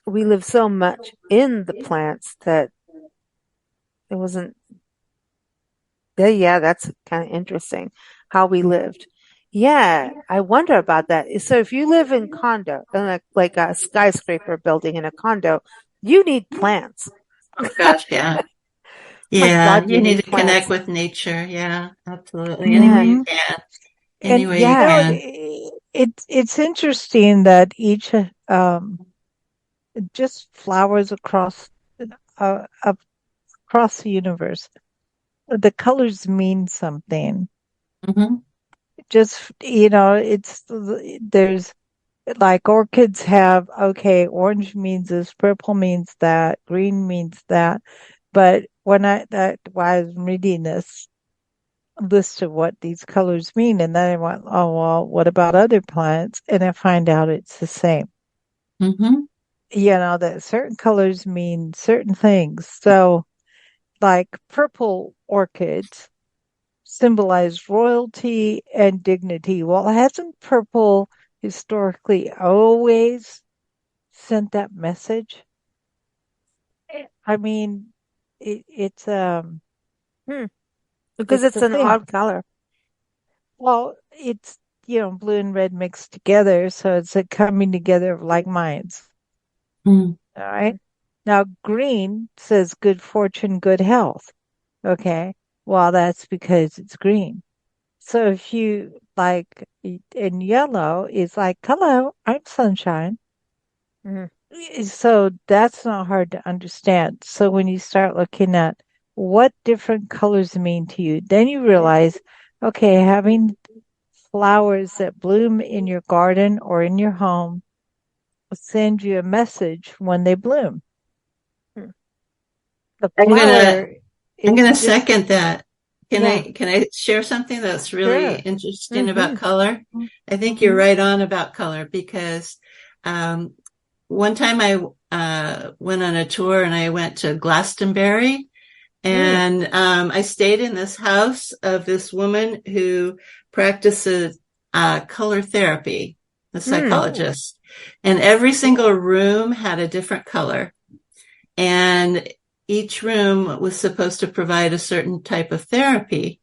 Speaker 1: we live so much in the plants that it wasn't. Yeah, that's kind of interesting how we lived. Yeah, I wonder about that. So if you live in condo, like a skyscraper building in a condo, you need plants.
Speaker 3: Oh gosh, yeah.
Speaker 1: My
Speaker 3: Yeah,
Speaker 1: God, you
Speaker 3: you need
Speaker 1: need
Speaker 3: to connect
Speaker 1: plants.
Speaker 3: with nature. Yeah, absolutely. Any way
Speaker 1: Yeah,
Speaker 3: you
Speaker 2: Mm-hmm.
Speaker 3: can. Any
Speaker 2: And
Speaker 3: way you
Speaker 1: yeah.
Speaker 3: can.
Speaker 2: it's interesting that each just flowers uh, across the universe. The colors mean something.
Speaker 3: Hmm.
Speaker 2: Just it's there's like orchids have, okay, orange means this, purple means that, green means that. But while I was reading this list of what these colors mean, and then I went, oh well, what about other plants? And I find out it's the same.
Speaker 3: Hmm.
Speaker 2: That certain colors mean certain things. So like purple orchids symbolize royalty and dignity. Well, hasn't purple historically always sent that message? I mean, it's
Speaker 1: Hmm. Because
Speaker 2: it's
Speaker 1: it's
Speaker 2: the
Speaker 1: an
Speaker 2: thing.
Speaker 1: odd color.
Speaker 2: Well, it's blue and red mixed together, so it's a coming together of like minds.
Speaker 3: Mm.
Speaker 2: All right. Now, green says good fortune, good health. Okay. Well, that's because it's green. So if you like, in yellow is like, hello, I'm sunshine.
Speaker 1: Mhm.
Speaker 2: So that's not hard to understand. So when you start looking at what different colors mean to you, then you realize, okay, having flowers that bloom in your garden or in your home will send you a message when they bloom.
Speaker 1: Hmm.
Speaker 2: The
Speaker 3: I'm gonna
Speaker 2: flower
Speaker 3: I'm
Speaker 2: is
Speaker 3: gonna
Speaker 2: just,
Speaker 3: second that.
Speaker 2: yeah,
Speaker 3: Can I share something that's really
Speaker 2: sure.
Speaker 3: interesting about
Speaker 1: Mhm.
Speaker 3: color? I think you're
Speaker 2: Mm-hmm.
Speaker 3: right on about color because um, one time I went on a tour and I went to Glastonbury
Speaker 2: Mm,
Speaker 3: and I stayed in this house of this woman who practices color therapy, a
Speaker 1: Hmm.
Speaker 2: oh,
Speaker 3: psychologist, and every single room had a different color. And each room was supposed to provide a certain type of therapy.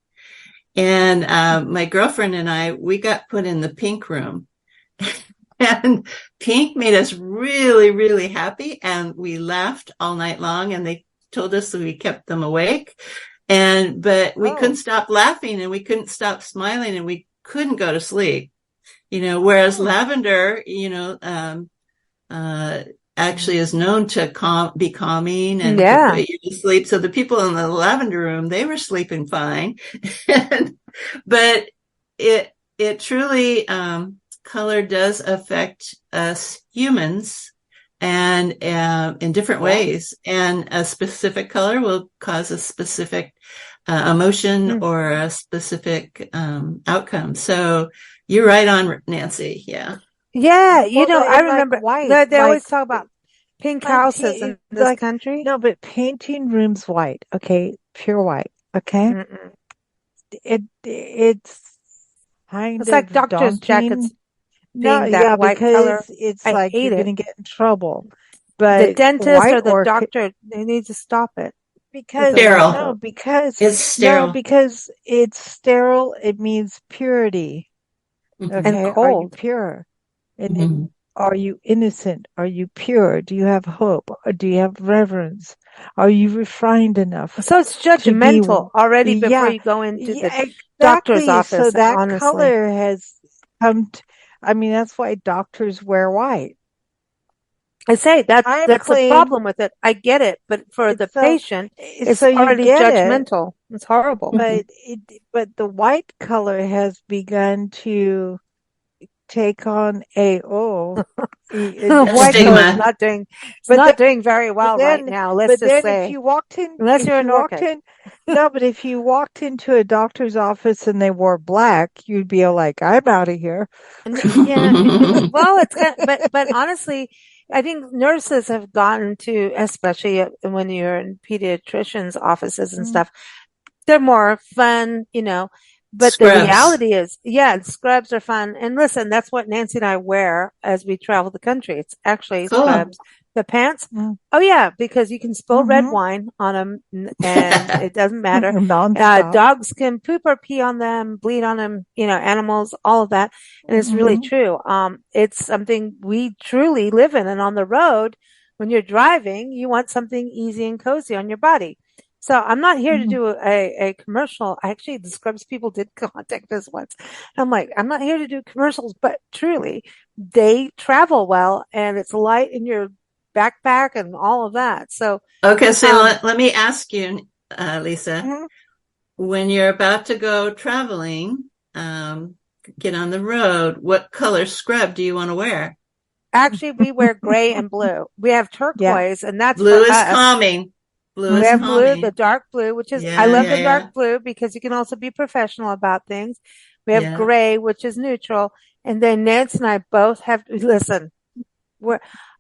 Speaker 3: And my girlfriend and we got put in the pink room. And pink made us really, really happy. And we laughed all night long and they told us that we kept them awake. But we couldn't
Speaker 2: oh,
Speaker 3: stop laughing and we couldn't stop smiling and we couldn't go to sleep, whereas
Speaker 2: hmm,
Speaker 3: lavender, uh, actually is known to be calming and to put
Speaker 1: Yeah.
Speaker 3: you to sleep. So the people in the lavender room, they were sleeping fine. and, but it truly, color does affect us humans and in different
Speaker 2: yeah.
Speaker 3: ways. And a specific color will cause a specific emotion
Speaker 1: Hmm.
Speaker 3: or a specific outcome. So you're right on, Nancy. Yeah.
Speaker 1: Yeah.
Speaker 2: Well,
Speaker 1: I
Speaker 2: and like
Speaker 1: remember
Speaker 2: white,
Speaker 1: they always talk about pink
Speaker 2: like
Speaker 1: houses
Speaker 2: paint,
Speaker 1: in this
Speaker 2: like
Speaker 1: country.
Speaker 2: no, but painting rooms white, okay, pure white, okay.
Speaker 1: Mm-mm.
Speaker 2: It's kind
Speaker 1: It's like
Speaker 2: of
Speaker 1: doctors'
Speaker 2: daunting.
Speaker 1: jackets
Speaker 2: No,
Speaker 1: being that
Speaker 2: yeah,
Speaker 1: white color.
Speaker 2: because it's
Speaker 1: I
Speaker 2: like you're
Speaker 1: hate it.
Speaker 2: gonna get in trouble.
Speaker 1: The
Speaker 2: But
Speaker 1: dentist
Speaker 2: white
Speaker 1: or the
Speaker 2: orchid,
Speaker 1: doctor, they need to stop it with the
Speaker 2: because
Speaker 1: white
Speaker 3: Sterile.
Speaker 1: stuff.
Speaker 3: It's
Speaker 2: no,
Speaker 3: sterile.
Speaker 2: because it's sterile. It means purity.
Speaker 3: Hmm.
Speaker 1: And
Speaker 2: Okay, are you
Speaker 1: cold.
Speaker 2: pure? And then,
Speaker 3: Hmm.
Speaker 2: are you innocent? Are you pure? Do you have hope? Or do you have reverence? Are you refined enough
Speaker 1: So it's
Speaker 2: to be?
Speaker 1: judgmental already before
Speaker 2: Yeah,
Speaker 1: you go into the
Speaker 2: yeah,
Speaker 1: doctor's
Speaker 2: exactly. So
Speaker 1: office,
Speaker 2: that
Speaker 1: honestly.
Speaker 2: color has come I mean, that's why doctors wear white.
Speaker 1: I say
Speaker 2: I'm
Speaker 1: that's a
Speaker 2: clean.
Speaker 1: problem with it. I get it, but for the
Speaker 2: It's so,
Speaker 1: patient,
Speaker 2: so
Speaker 1: it's
Speaker 2: you
Speaker 1: already
Speaker 2: get it,
Speaker 1: judgmental. It's horrible.
Speaker 2: but the white color has begun to take on
Speaker 3: A
Speaker 1: White color is
Speaker 3: stigma.
Speaker 1: not doing it's
Speaker 2: but
Speaker 1: not
Speaker 2: then
Speaker 1: doing very
Speaker 2: but
Speaker 1: well right
Speaker 2: then
Speaker 1: now. Let's just
Speaker 2: if
Speaker 1: say,
Speaker 2: you walked in
Speaker 1: unless you're an orchid.
Speaker 2: no, but if you walked into a doctor's office and they wore black, you'd be like, I'm out of here.
Speaker 1: And yeah, well, it's kind of, but honestly, I think nurses have gotten to, especially when you're in pediatricians' offices and stuff, they're more fun, but the
Speaker 3: Scrubs.
Speaker 1: reality is, scrubs are fun. And listen, that's what Nancy and I wear as we travel the country. It's actually
Speaker 3: Cool.
Speaker 1: scrubs. The pants? Oh yeah, because you can spill red wine on them and it doesn't matter. Dogs can poop or pee on them, bleed on them, animals, all of that. And it's really true. It's something we truly live in. And on the road, when you're driving, you want something easy and cozy on your body. So I'm not here to do a commercial. Actually, the Scrubs people did contact us once. I'm like, I'm not here to do commercials, but truly they travel well and it's light in your backpack and all of that. So,
Speaker 3: okay. So let me ask you, Lisa, when you're about to go traveling, get on the road, what color scrub do you want to wear?
Speaker 1: Actually, we wear gray and blue. We have turquoise and that's
Speaker 3: blue
Speaker 1: for
Speaker 3: is
Speaker 1: us.
Speaker 3: calming. Blue
Speaker 1: we
Speaker 3: is
Speaker 1: have
Speaker 3: calming.
Speaker 1: blue, the dark blue, which is, I love the dark blue because you can also be professional about things. We have gray, which is neutral. And then Nancy and I both have, listen,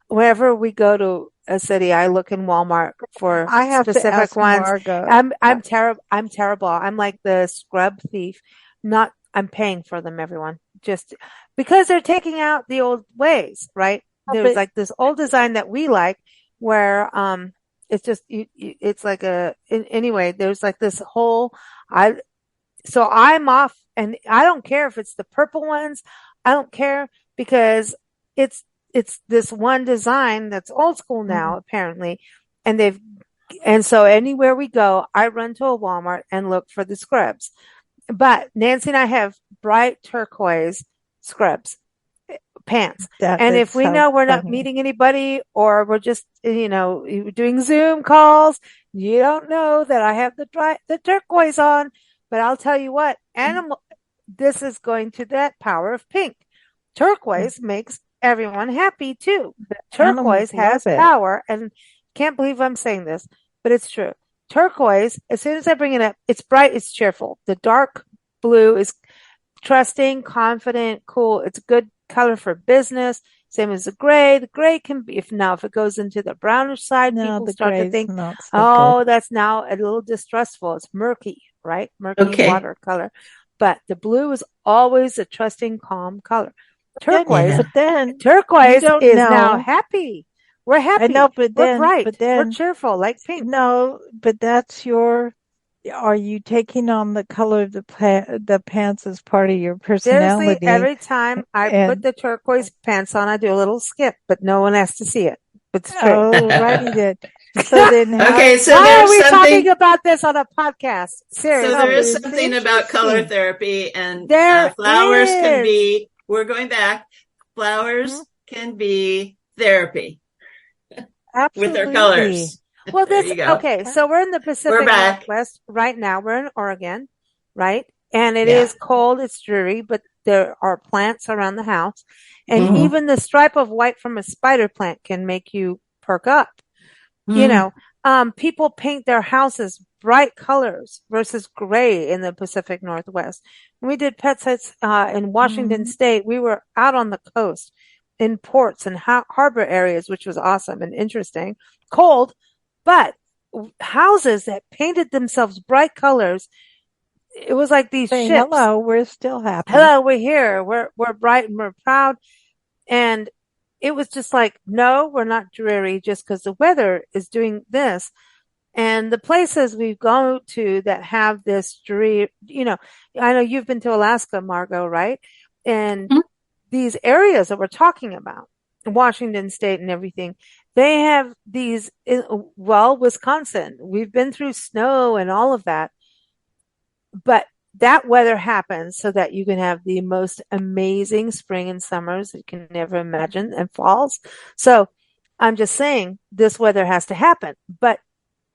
Speaker 1: wherever we go to a city, I look in Walmart for specific ones.
Speaker 2: Margot.
Speaker 1: I'm terrible. I'm like the scrub thief. I'm paying for them, everyone. Just because they're taking out the old ways, right? There's like this old design that we like where, it's just, it's like anyway, there's like this whole, so I'm off and I don't care if it's the purple ones. I don't care because it's this one design that's old school now, apparently. And so anywhere we go, I run to a Walmart and look for the scrubs. But Nancy and I have bright turquoise scrubs pants. And if we know we're not meeting anybody or we're just, doing Zoom calls, you don't know that I have the turquoise on, but I'll tell you what, this is going to that power of pink. Turquoise makes everyone happy too. Turquoise has power and can't believe I'm saying this, but it's true. Turquoise, as soon as I bring it up, it's bright, it's cheerful. The dark blue is trusting, confident, cool. It's a good color for business. Same as the gray. The gray can be, if it goes into the brownish side, people start to think, that's now a little distrustful. It's murky, right? Murky watercolor. But the blue is always a trusting, calm color. Turquoise, turquoise is now happy. We're happy.
Speaker 2: I know, but
Speaker 1: we're bright. We're cheerful, like pink.
Speaker 2: No, but are you taking on the color of the pants as part of your personality?
Speaker 1: Seriously, every time I put the turquoise pants on, I do a little skip, but no one has to see it. It's true.
Speaker 2: Oh, righty then. So then,
Speaker 1: why are we talking about this on a podcast? Seriously.
Speaker 3: So there is something about color therapy and flowers can be, we're going back, flowers can be therapy.
Speaker 2: Absolutely.
Speaker 3: With their colors.
Speaker 1: Well, so we're in the Pacific Northwest right now. We're in Oregon, right? And it is cold. It's dreary, but there are plants around the house. And even the stripe of white from a spider plant can make you perk up. People paint their houses bright colors versus gray in the Pacific Northwest. When we did pet sites, in Washington State, we were out on the coast in ports and harbor areas, which was awesome and interesting. Cold. But houses that painted themselves bright colors, it was like these ships.
Speaker 2: Hello, we're still happy.
Speaker 1: Hello, we're here. We're bright and we're proud. And it was just like, no, we're not dreary just because the weather is doing this. And the places we go to that have this dreary, I know you've been to Alaska, Margot, right? And these areas that we're talking about, Washington State and everything, they have these, Wisconsin, we've been through snow and all of that, but that weather happens so that you can have the most amazing spring and summers that you can never imagine and falls. So I'm just saying this weather has to happen, but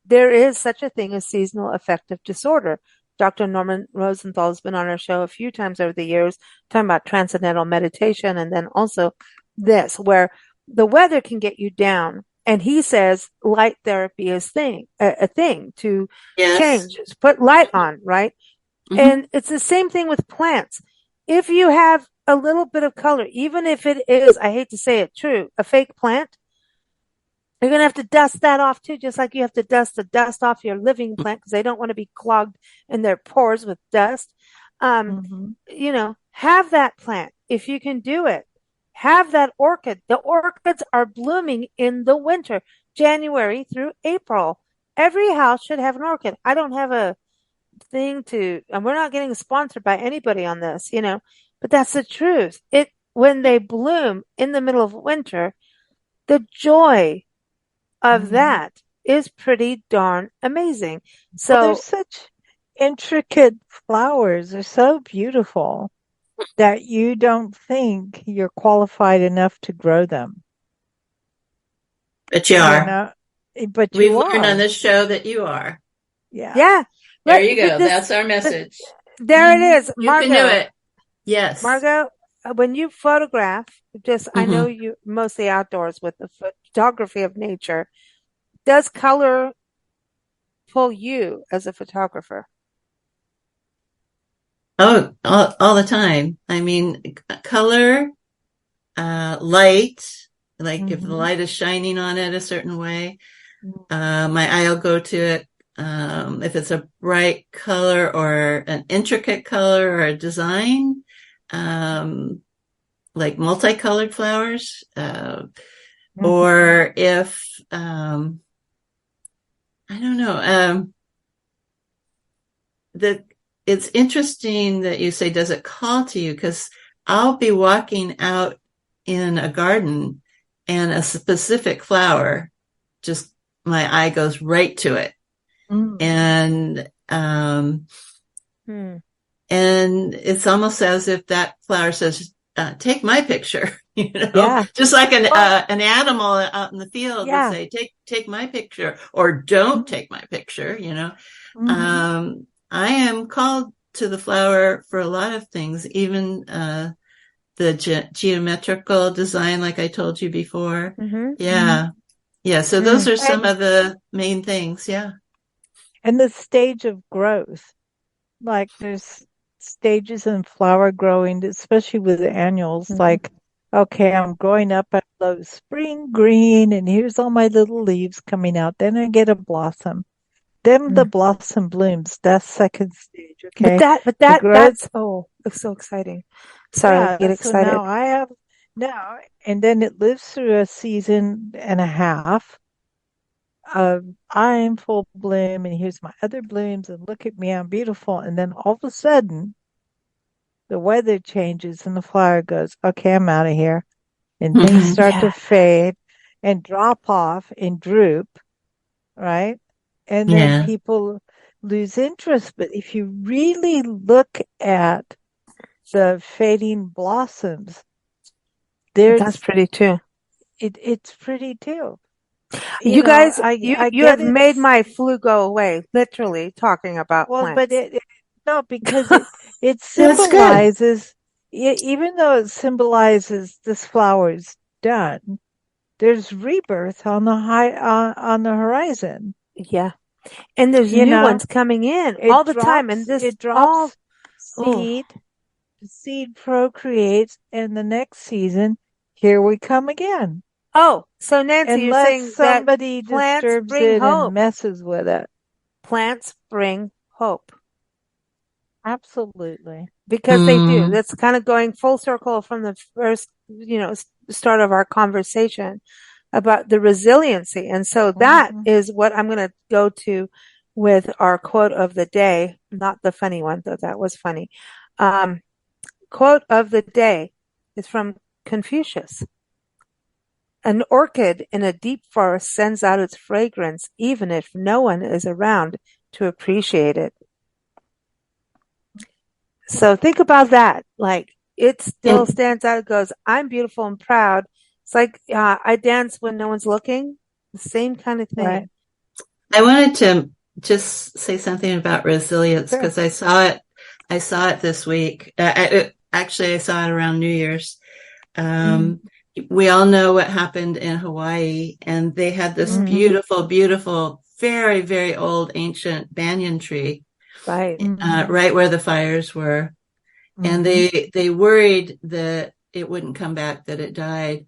Speaker 1: there is such a thing as seasonal affective disorder. Dr. Norman Rosenthal has been on our show a few times over the years talking about transcendental meditation and then also this where the weather can get you down. And he says light therapy is a thing to change, put light on, right? And it's the same thing with plants. If you have a little bit of color, even if it is, I hate to say it, true, a fake plant, You're going to have to dust that off too, just like you have to dust the dust off your living plant because they don't want to be clogged in their pores with dust. Have that plant if you can do it. Have that orchid. The orchids are blooming in the winter, January through April. Every house should have an orchid. I don't have a thing and we're not getting sponsored by anybody on this, but that's the truth. When they bloom in the middle of winter, the joy of that is pretty darn amazing. So
Speaker 2: they're such intricate flowers. They're so beautiful that you don't think you're qualified enough to grow them.
Speaker 3: But you are.
Speaker 2: But
Speaker 3: we've learned on this show that you are.
Speaker 1: Yeah.
Speaker 3: There you go. That's our message.
Speaker 1: There it is. Margot.
Speaker 3: You can do it. Yes.
Speaker 1: Margot, when you photograph, I know you mostly outdoors with the photography of nature. Does color pull you as a photographer?
Speaker 3: Oh, all the time. I mean, color, light, like if the light is shining on it a certain way, my eye will go to it. If it's a bright color or an intricate color or a design, like multicolored flowers, or if, I don't know, it's interesting that you say, does it call to you? Because I'll be walking out in a garden and a specific flower, just my eye goes right to it. And, and it's almost as if that flower says, take my picture, just like an animal out in the field would say, take my picture, or don't take my picture, I am called to the flower for a lot of things, even, the geometrical design, like I told you before. Yeah. So those are some of the main things. Yeah.
Speaker 2: And the stage of growth, like there's stages in flower growing, especially with the annuals, like, okay, I'm growing up at low spring green and here's all my little leaves coming out. Then I get a blossom. Then the blossom blooms. That's second stage. Okay.
Speaker 1: But that's it's so exciting. Sorry, get excited.
Speaker 2: So and then it lives through a season and a half. I'm full bloom and here's my other blooms and look at me, I'm beautiful. And then all of a sudden the weather changes and the flower goes, okay, I'm out of here. And things start to fade and drop off and droop. Right. And then people lose interest. But if you really look at the fading blossoms,
Speaker 1: that's pretty too.
Speaker 2: It's pretty too.
Speaker 1: You guys, you have made my flu go away, literally talking about plants.
Speaker 2: But because it symbolizes, even though it symbolizes this flower's done, there's rebirth on the on the horizon.
Speaker 1: Yeah. And there's new ones coming in all the time. And
Speaker 2: it drops seed, the seed procreates, and the next season, here we come again.
Speaker 1: Oh, so Nancy, you're saying
Speaker 2: somebody
Speaker 1: that
Speaker 2: disturbs it and messes with it.
Speaker 1: Plants bring hope.
Speaker 2: Absolutely.
Speaker 1: Because they do. That's kind of going full circle from the first, start of our conversation about the resiliency. And so that is what I'm going to go to with our quote of the day, not the funny one, though that was funny. Quote of the day is from Confucius. An orchid in a deep forest sends out its fragrance even if no one is around to appreciate it. So think about that. Like, it still stands out. It goes, I'm beautiful and proud. It's like I dance when no one's looking. The same kind of thing. Right.
Speaker 3: I wanted to just say something about resilience because I saw it this week. Actually, I saw it around New Year's. We all know what happened in Hawaii, and they had this beautiful, beautiful, very, very old ancient banyan tree.
Speaker 1: Right.
Speaker 3: Right where the fires were. And they worried that it wouldn't come back, that it died.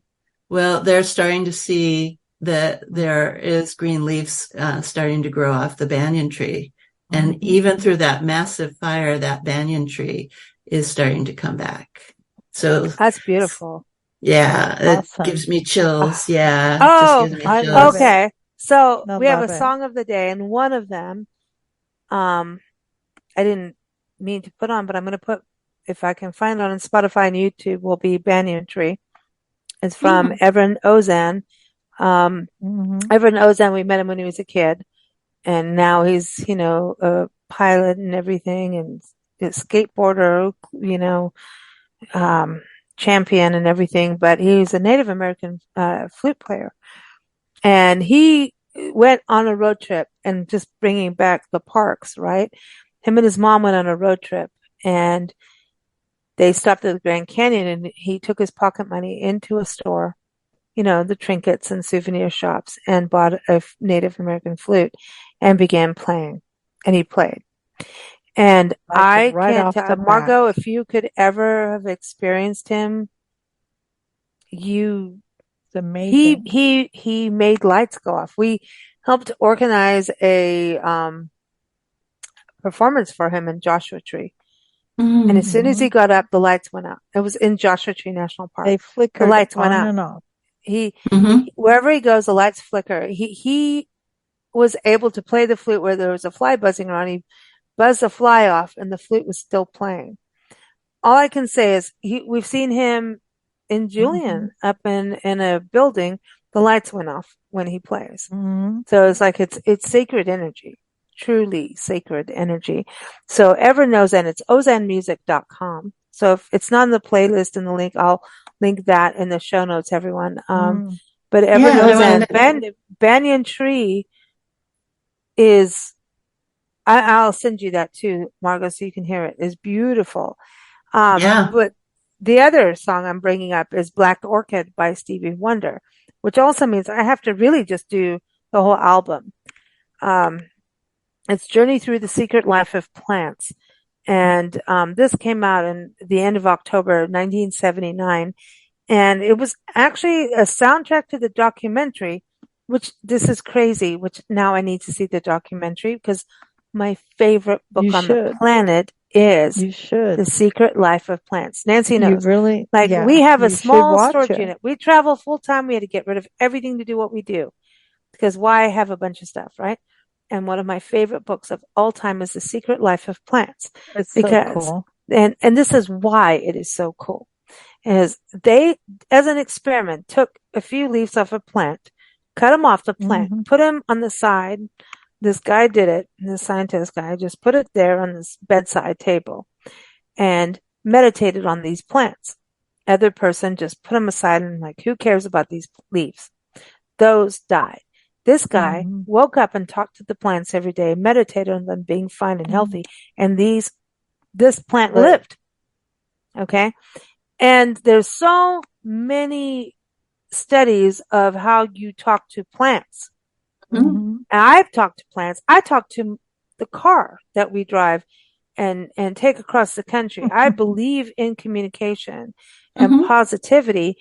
Speaker 3: Well, they're starting to see that there is green leaves starting to grow off the banyan tree. And even through that massive fire, that banyan tree is starting to come back. So
Speaker 1: that's beautiful.
Speaker 3: yeah,
Speaker 2: Awesome.
Speaker 3: it gives me chills. Yeah,
Speaker 1: Oh,
Speaker 3: just gives me
Speaker 2: I
Speaker 3: chills.
Speaker 2: love
Speaker 1: okay. So
Speaker 2: I
Speaker 1: we have a
Speaker 2: love it.
Speaker 1: song of the day, and one of them, I didn't mean to put on, but I'm going to put, if I can find it on Spotify and YouTube, will be Banyan Tree. It's from Everin Ozan. Everin Ozan, we met him when he was a kid, and now he's, a pilot and everything, and a skateboarder, champion and everything, but he's a Native American flute player. And he went on a road trip and just bringing back the parks, right? Him and his mom went on a road trip and they stopped at the Grand Canyon and he took his pocket money into a store, the trinkets and souvenir shops, and bought a Native American flute and began playing. And he played. And I
Speaker 2: right
Speaker 1: can't
Speaker 2: off
Speaker 1: tell,
Speaker 2: the
Speaker 1: Margot,
Speaker 2: bat.
Speaker 1: if you could ever have experienced him,
Speaker 2: It's amazing.
Speaker 1: he made lights go off. We helped organize a performance for him in Joshua Tree. And as soon as he got up, the lights went out. It was in Joshua Tree National Park.
Speaker 2: They flickered
Speaker 1: the lights went
Speaker 2: on
Speaker 1: out.
Speaker 2: and off.
Speaker 1: Wherever he goes, the lights flicker. He was able to play the flute where there was a fly buzzing around. He buzzed the fly off and the flute was still playing. All I can say is we've seen him in Julian up in a building. The lights went off when he plays. So it's like it's sacred energy, truly sacred energy. So everyone knows, and it's ozanmusic.com. So if it's not in the playlist in the link, I'll link that in the show notes, everyone. But everyone knows that Banyan Tree is, I'll send you that too, Margot, so you can hear it. It's beautiful. But the other song I'm bringing up is Black Orchid by Stevie Wonder, which also means I have to really just do the whole album. It's Journey Through the Secret Life of Plants. And this came out in the end of October 1979. And it was actually a soundtrack to the documentary, which this is crazy, which now I need to see the documentary because my favorite book on the planet is The Secret Life of Plants. Nancy knows. We have a small storage unit. We travel full time. We had to get rid of everything to do what we do because why have a bunch of stuff, right? And one of my favorite books of all time is The Secret Life of Plants.
Speaker 2: It's so cool.
Speaker 1: And this is why it is so cool. Is they, as an experiment, took a few leaves off a plant, cut them off the plant, put them on the side. This guy did it, the scientist guy just put it there on this bedside table and meditated on these plants. Other person just put them aside and like, who cares about these leaves? Those died. This guy woke up and talked to the plants every day, meditated on them being fine and healthy. And this plant lived. Okay. And there's so many studies of how you talk to plants. And I've talked to plants. I talk to the car that we drive and take across the country. I believe in communication and positivity.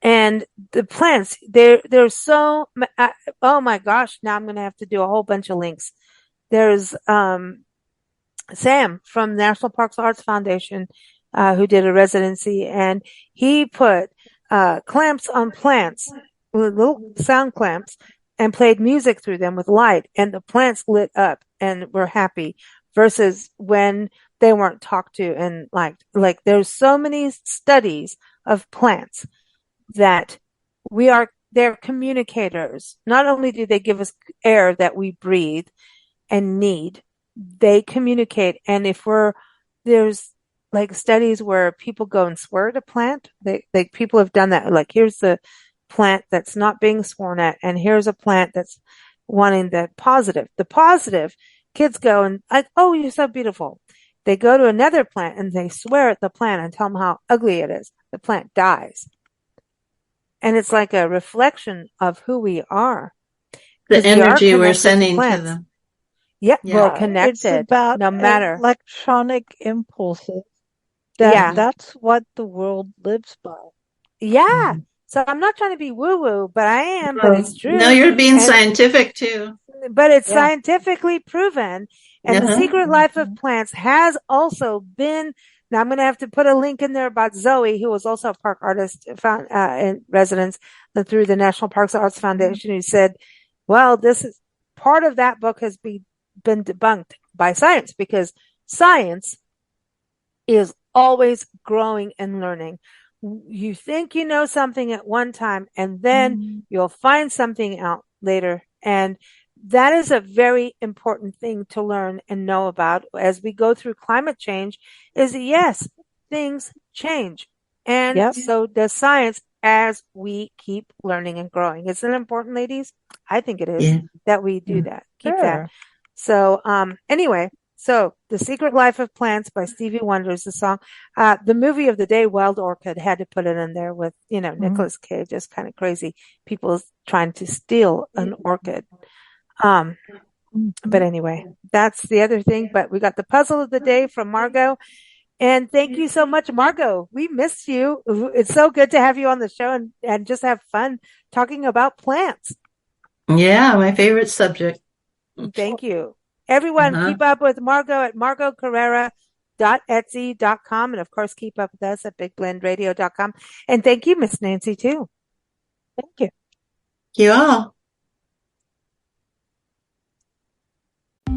Speaker 1: And the plants, they're so, oh my gosh, now I'm going to have to do a whole bunch of links. There's Sam from National Parks Arts Foundation, who did a residency, and he put clamps on plants, little sound clamps, and played music through them with light, and the plants lit up and were happy versus when they weren't talked to and liked. Like there's so many studies of plants that they're communicators. Not only do they give us air that we breathe and need, they communicate. And there's like studies where people go and swear at a plant. People have done that. Like here's the plant that's not being sworn at, and here's a plant that's wanting the positive. The positive, kids go and like, oh, you're so beautiful. They go to another plant and they swear at the plant and tell them how ugly it is. The plant dies. And it's like a reflection of who we are.
Speaker 3: The energy we're sending to them.
Speaker 1: Yeah, we're connected.
Speaker 2: It's about
Speaker 1: no matter
Speaker 2: electronic impulses. That's what the world lives by.
Speaker 1: Yeah. So I'm not trying to be woo-woo, but I am, but it's true.
Speaker 3: No, you're being scientific too.
Speaker 1: But it's scientifically proven. And The Secret Life of Plants has also been, now I'm going to have to put a link in there about Zoe, who was also a park artist found, in residence through the National Parks and Arts Foundation, who said, well, this is part of that book has been debunked by science, because science is always growing and learning. You think you know something at one time, and then you'll find something out later. And that is a very important thing to learn and know about as we go through climate change, is yes, things change. And so does science as we keep learning and growing. Isn't it important, ladies? I think it is that we do that. Keep that. So, anyway, so The Secret Life of Plants by Stevie Wonder is the song. The movie of the day, Wild Orchid, had to put it in there with, Nicolas Cage. Just kind of crazy. People trying to steal an orchid. But anyway, that's the other thing. But we got the puzzle of the day from Margot. And thank you so much, Margot. We missed you. It's so good to have you on the show and just have fun talking about plants.
Speaker 3: Yeah, my favorite subject.
Speaker 1: Thank you. Everyone, keep up with Margot at margotcarrera.etsy.com. And of course, keep up with us at bigblendradio.com. And thank you, Miss Nancy, too. Thank you.
Speaker 3: Thank you all.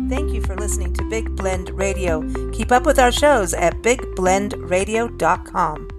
Speaker 1: Thank you for listening to Big Blend Radio. Keep up with our shows at bigblendradio.com.